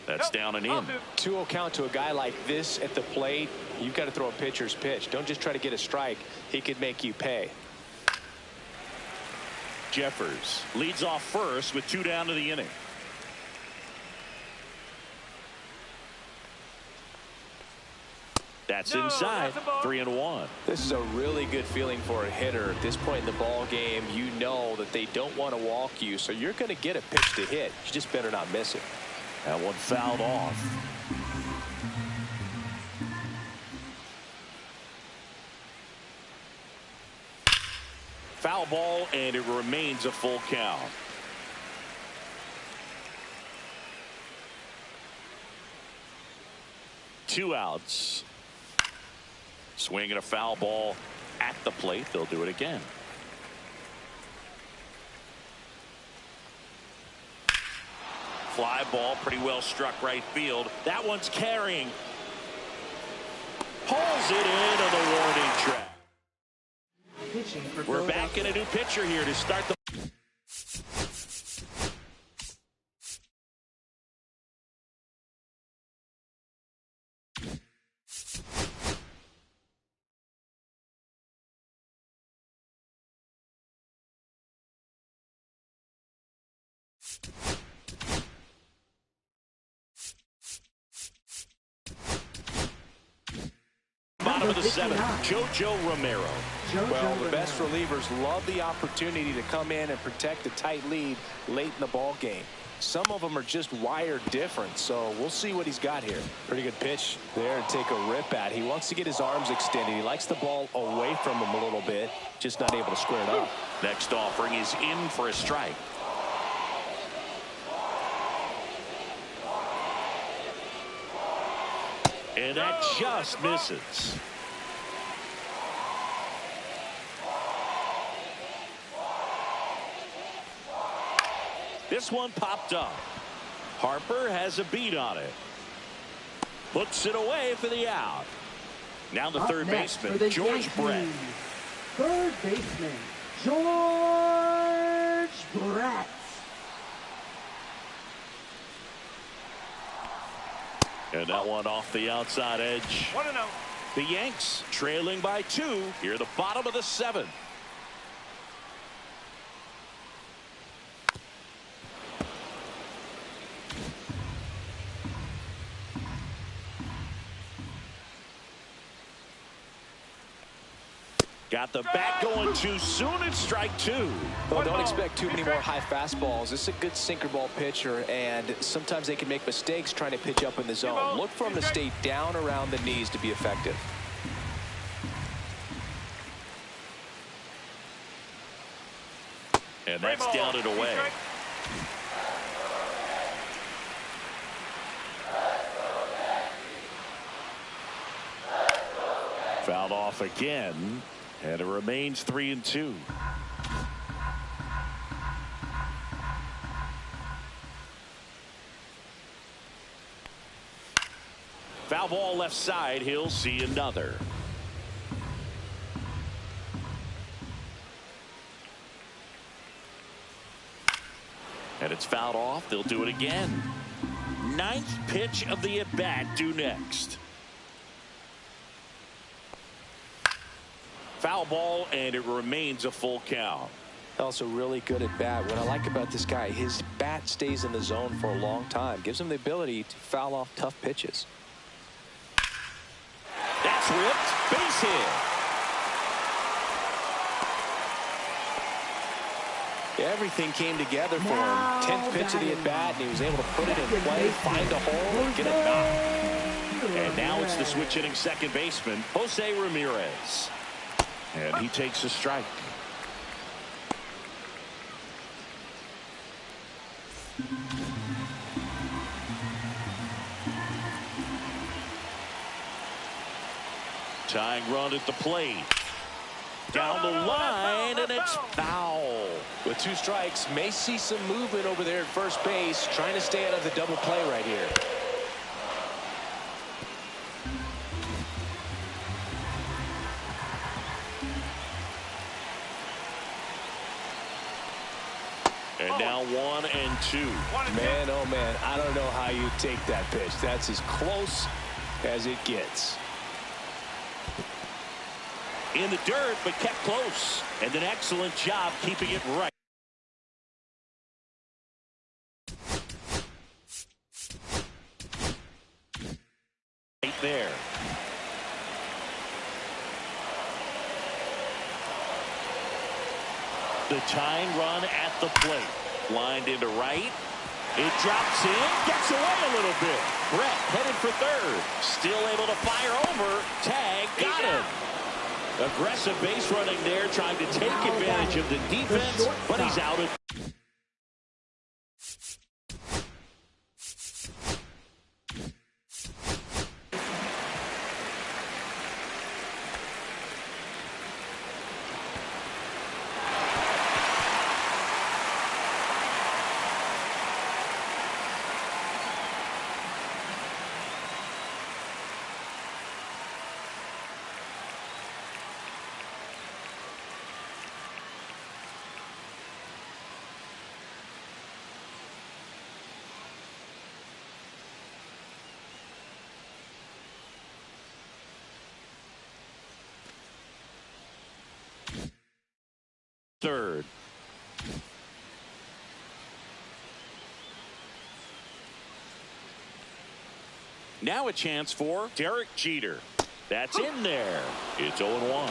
That's down and in. 2-0 count to a guy like this at the plate. You've got to throw a pitcher's pitch. Don't just try to get a strike. He could make you pay. Jeffers leads off first with 2 down to the inning. That's inside. 3-1. This is a really good feeling for a hitter at this point in the ball game. You know that they don't want to walk you, so you're going to get a pitch to hit. You just better not miss it. That one fouled off. Foul ball, and it remains a full count. Two outs. Swinging a foul ball at the plate. They'll do it again. Fly ball, pretty well struck right field. That one's carrying. Pulls it into the warning track. Pitching for We're back in a new pitcher here to start the. Bottom of the 7th, JoJo Romero. Well, the best relievers love the opportunity to come in and protect a tight lead late in the ball game. Some of them are just wired different, so we'll see what he's got here. Pretty good pitch there to take a rip at. He wants to get his arms extended. He likes the ball away from him a little bit, just not able to square it up. Next offering is in for a strike. And that just misses. This one popped up. Harper has a beat on it. Puts it away for the out. Now the third baseman, George Brett. Third baseman, George Brett. And that one off the outside edge. 1-0. The Yanks trailing by 2 here at the bottom of the 7th. Got the bat going too soon. It's strike 2. Well, don't expect too many more high fastballs. This is a good sinker ball pitcher, and sometimes they can make mistakes trying to pitch up in the zone. Look for him to stay down around the knees to be effective. And that's down and away. Fouled off again. And it remains 3-2. Foul ball left side. He'll see another. And it's fouled off. They'll do it again. 9th pitch of the at-bat due next. Foul ball, and it remains a full count. Also really good at bat. What I like about this guy, his bat stays in the zone for a long time. Gives him the ability to foul off tough pitches. That's ripped. Base hit. Everything came together for him. 10th pitch of the at bat, and he was able to put it in play, find a hole, and get it knocked. And now it's the switch hitting second baseman, Jose Ramirez. And he takes a strike. Tying run at the plate. Down the line, and it's foul. With 2 strikes, may see some movement over there at first base, trying to stay out of the double play right here. And now 1-2. Man, oh man, I don't know how you take that pitch. That's as close as it gets. In the dirt, but kept close. And an excellent job keeping it right. Right there. The tying run at the plate. Lined into right. It drops in. Gets away a little bit. Brett headed for third. Still able to fire over. Tag. Got him. Aggressive base running there. Trying to take advantage of the defense. But he's out of. Third. Now a chance for Derek Jeter. That's in there. It's 0-1.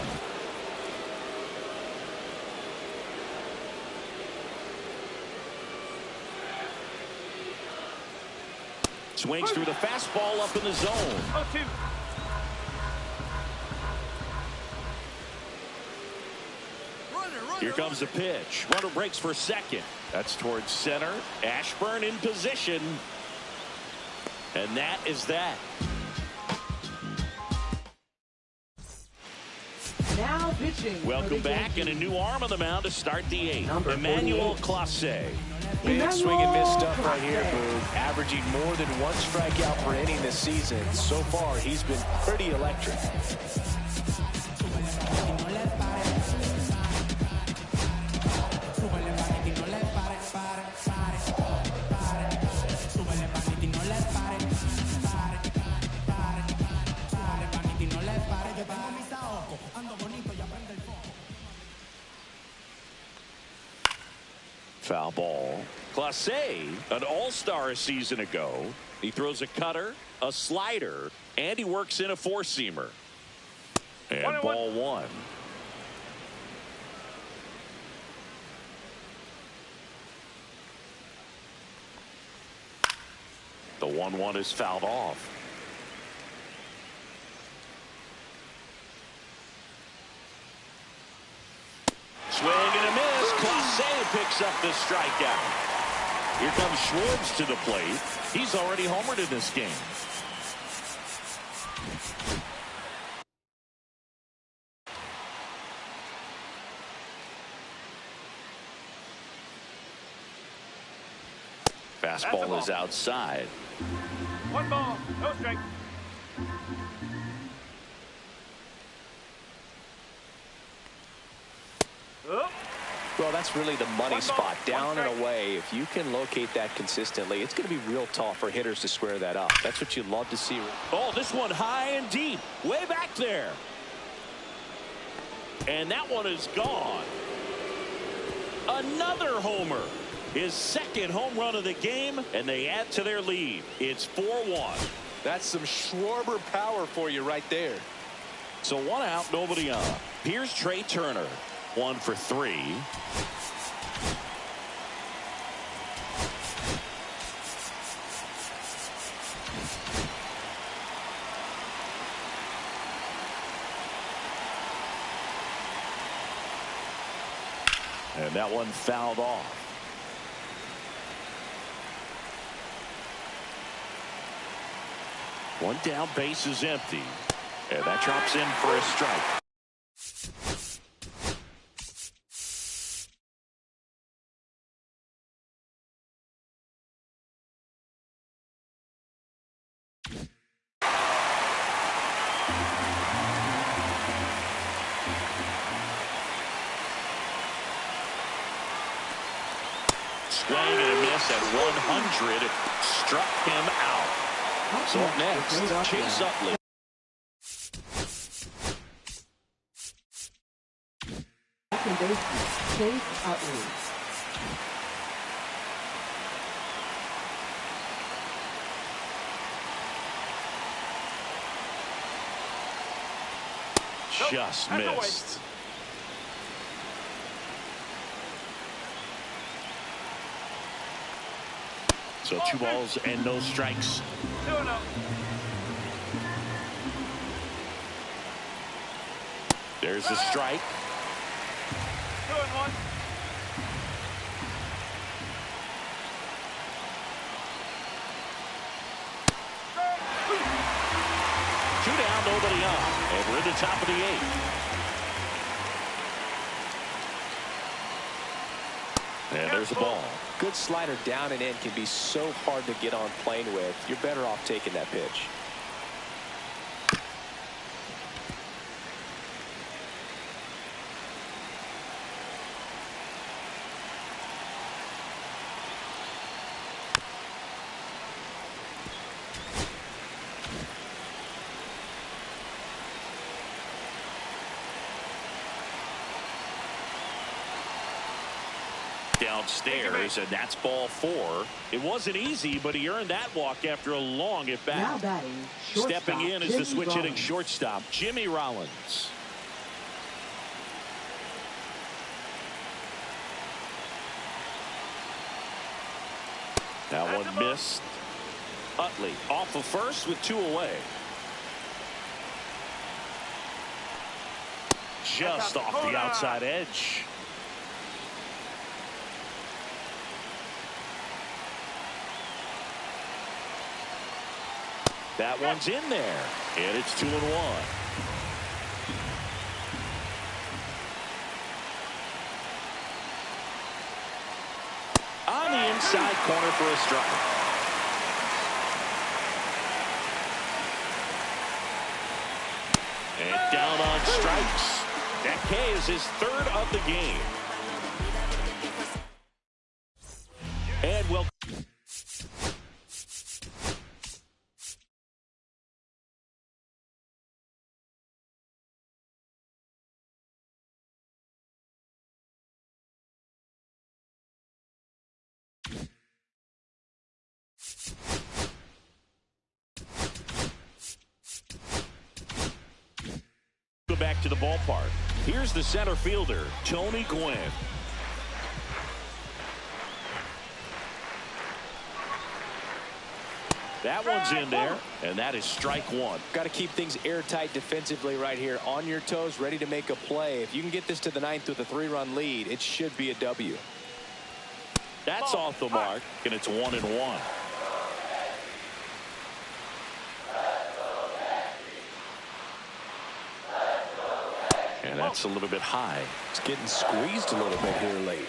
Swings through the fastball up in the zone. 0-2. Here comes the pitch. Runner breaks for second. That's towards center. Ashburn in position. And that is that. Now pitching. Welcome back, and a new arm on the mound to start the eighth. Emmanuel Clase. Big swing and miss stuff right here, Boog. Averaging more than one strikeout per inning this season. So far, he's been pretty electric. Foul ball. Clase, an all-star a season ago. He throws a cutter, a slider, and he works in a four-seamer. And ball one. The 1-1 is fouled off. Swing and a miss. Clase picks up the strikeout. Here comes Schwartz to the plate. He's already homered in this game. Fastball is outside. 1 ball, no strike. Well, that's really the money spot, down and away. If you can locate that consistently, it's going to be real tough for hitters to square that up. That's what you love to see. Oh, this one high and deep, way back there. And that one is gone. Another homer. His second home run of the game, and they add to their lead. It's 4-1. That's some Schwarber power for you right there. So one out, nobody on. Here's Trey Turner. 1 for 3. And that one fouled off. One down, base is empty. And that drops in for a strike. Swing and a miss at 100. Struck him out. So up next, Chase Utley. Second baseman, Chase Utley. Just missed. So 2 balls and no strikes. 2-0. There's the strike. 2-1. Two down, nobody on. And we're at the top of the 8th. And there's a ball. Good slider down and in can be so hard to get on plane with. You're better off taking that pitch. Downstairs, and that's ball 4. It wasn't easy, but he earned that walk after a long at bat. Now batting, shortstop, Stepping in is the switch Jimmy hitting Rollins. shortstop, Jimmy Rollins. That one missed. Utley off of first with 2 away. Just off the outside edge. That one's in there, and it's 2-1. On the inside corner for a strike. And down on strikes. That K is his 3rd of the game. And we'll go back to the ballpark. Here's the center fielder, Tony Gwynn. That one's in there, and that is strike 1. Got to keep things airtight defensively right here. On your toes, ready to make a play. If you can get this to the 9th with a 3-run lead, it should be a W. That's off the mark, and it's 1-1. And that's a little bit high. It's getting squeezed a little bit here late.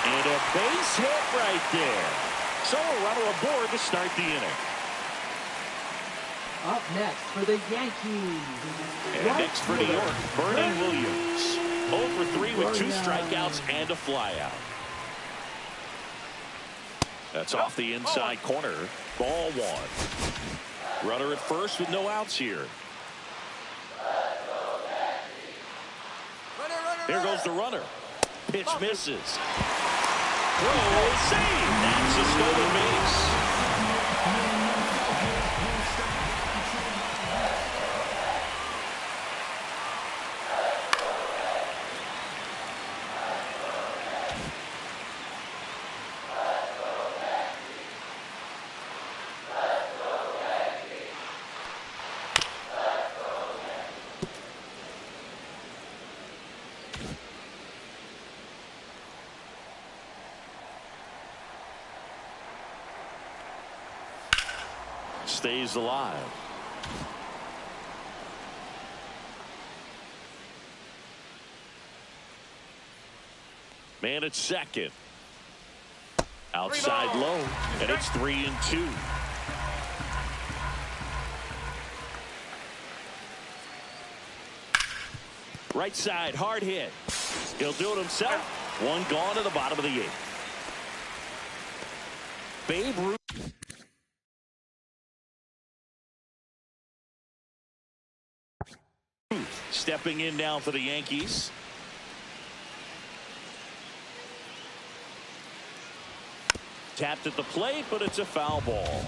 And a base hit right there. So a runner aboard to start the inning. Up next for the Yankees. And next for New York, Bernie Williams. 0 for 3 with 2 strikeouts and a flyout. That's off the inside corner. Ball 1. Runner at first with no outs here. Here goes the runner. Pitch misses. Throw save. That's a stolen base. Stays alive. Man at second. Outside low, and it's 3-2. Right side, hard hit. He'll do it himself. One gone to the bottom of the 8th. Babe Ruth. Stepping in now for the Yankees. Tapped at the plate, but it's a foul ball.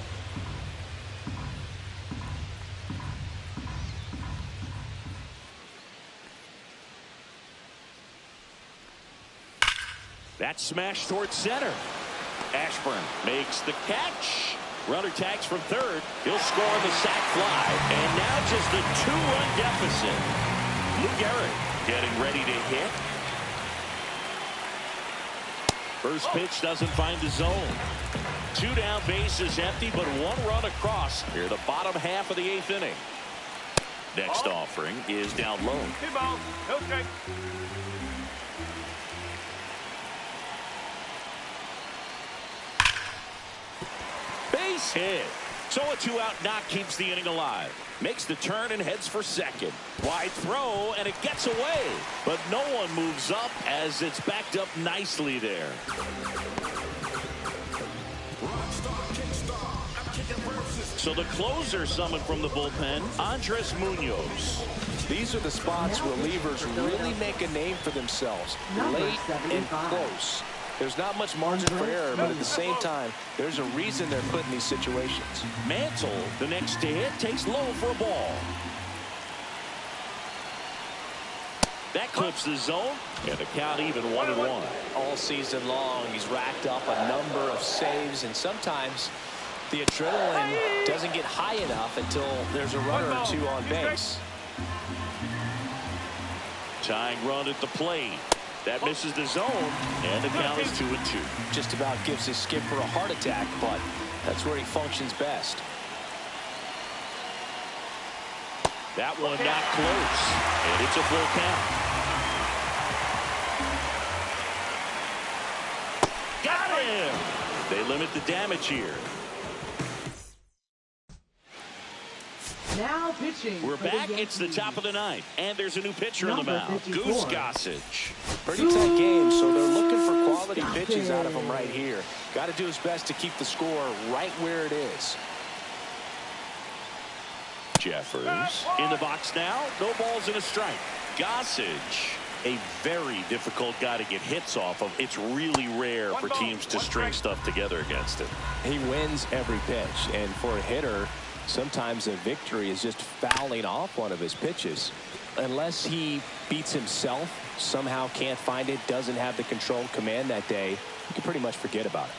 That's smashed towards center. Ashburn makes the catch. Runner tags from third. He'll score on the sac fly. And now just a 2-run deficit. Lou Gehrig getting ready to hit. First pitch doesn't find the zone. 2 down, bases empty, but 1 run across here the bottom half of the 8th inning. Next offering is down low. 2 balls, no strike. Base hit. So a 2-out knock keeps the inning alive. Makes the turn and heads for second. Wide throw, and it gets away. But no one moves up as it's backed up nicely there. So the closer summoned from the bullpen, Andres Munoz. These are the spots relievers really make a name for themselves. Late and close. There's not much margin for error, but at the same time, there's a reason they're put in these situations. Mantle, the next to hit, takes low for a ball. That clips the zone, and the count even 1-1. All season long, he's racked up a number of saves, and sometimes the adrenaline doesn't get high enough until there's a runner or two on base. Tying run at the plate. That misses the zone, and the count is 2-2. Just about gives his skipper a heart attack, but that's where he functions best. That one not close, and it's a full count. Got him! They limit the damage here. Now pitching. We're back. It's the top of the 9th, and there's a new pitcher in the mound. 54. Goose Gossage. Pretty tight game, so they're looking for quality pitches out of him right here. Got to do his best to keep the score right where it is. Jeffers in the box now. No balls and a strike. Gossage, a very difficult guy to get hits off of. It's really rare for teams to string stuff together against him. He wins every pitch, and for a hitter, sometimes a victory is just fouling off one of his pitches. Unless he beats himself, somehow can't find it, doesn't have the control command that day, you can pretty much forget about it.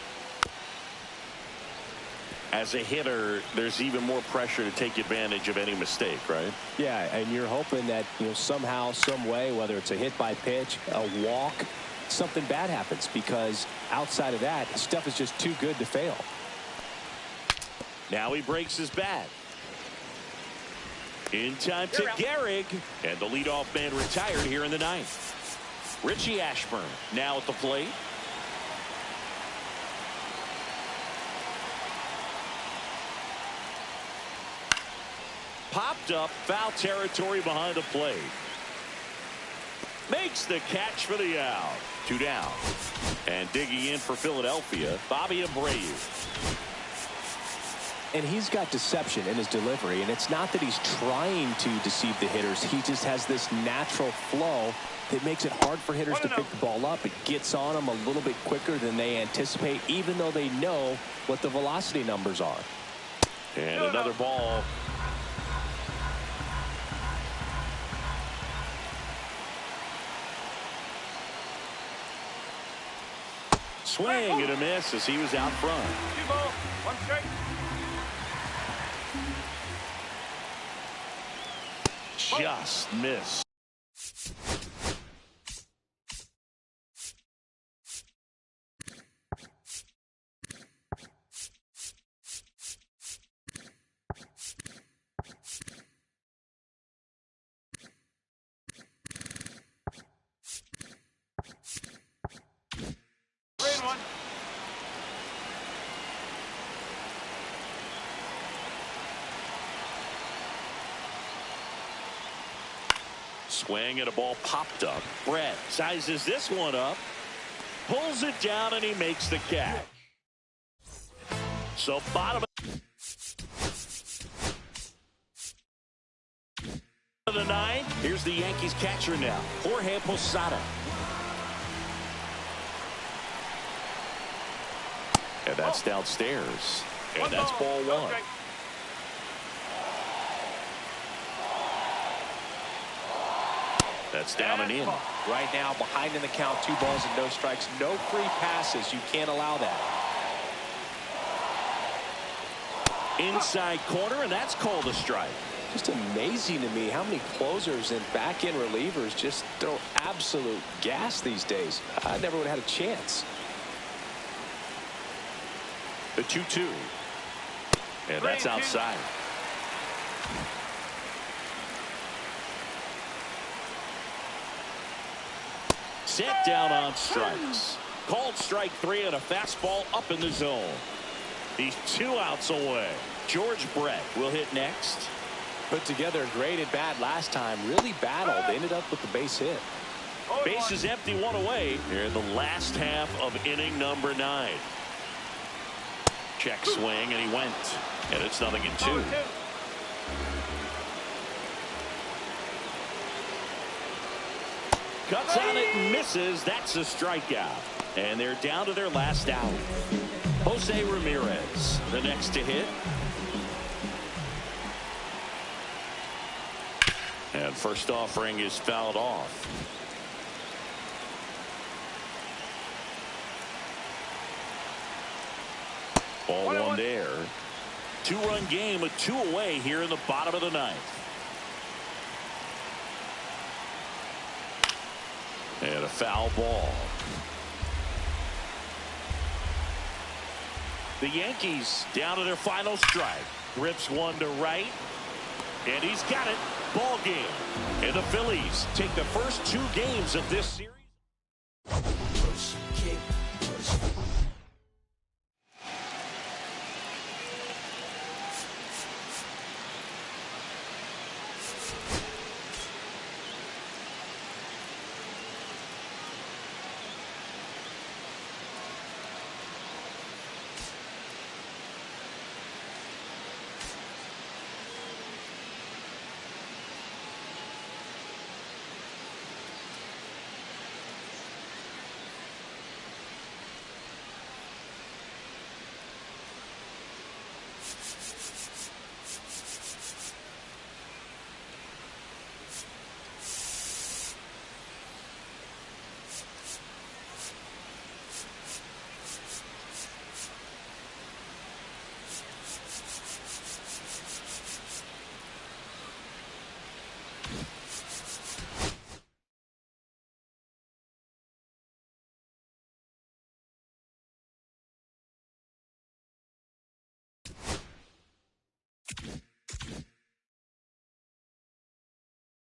As a hitter, there's even more pressure to take advantage of any mistake, right? Yeah, and you're hoping that, somehow, some way, whether it's a hit by pitch, a walk, something bad happens, because outside of that, stuff is just too good to fail. Now he breaks his bat. In time to Gehrig, and the leadoff man retired here in the 9th. Richie Ashburn now at the plate. Popped up, foul territory behind the plate. Makes the catch for the out. 2 down. And digging in for Philadelphia, Bobby Abreu. And he's got deception in his delivery, and it's not that he's trying to deceive the hitters. He just has this natural flow that makes it hard for hitters to pick the ball up. It gets on them a little bit quicker than they anticipate, even though they know what the velocity numbers are. And another ball. Swing and a miss as he was out front. 2 balls, 1 strike. Just missed. Swing and a ball popped up. Brett sizes this one up, pulls it down, and he makes the catch. So bottom of the ninth. Here's the Yankees catcher now, Jorge Posada. And that's downstairs. And that's ball one. That's down and in. Right now, behind in the count, 2 balls and no strikes. No free passes. You can't allow that. Inside corner, and that's called a strike. Just amazing to me how many closers and back-end relievers just throw absolute gas these days. I never would have had a chance. The 2-2. And that's outside. Set down on strikes. Called strike 3 and a fastball up in the zone. He's 2 outs away. George Brett will hit next. Put together great at bat last time. Really battled. Ended up with the base hit. Base is empty, 1 away here in the last half of inning number 9. Check swing, and he went. And it's 0-2. Cuts on it and misses. That's a strikeout. And they're down to their last out. Jose Ramirez, the next to hit. And first offering is fouled off. Ball 1 there. 2-run game, a 2 away here in the bottom of the 9th. And a foul ball. The Yankees down to their final strike. Rips one to right. And he's got it. Ball game. And the Phillies take the first 2 games of this series.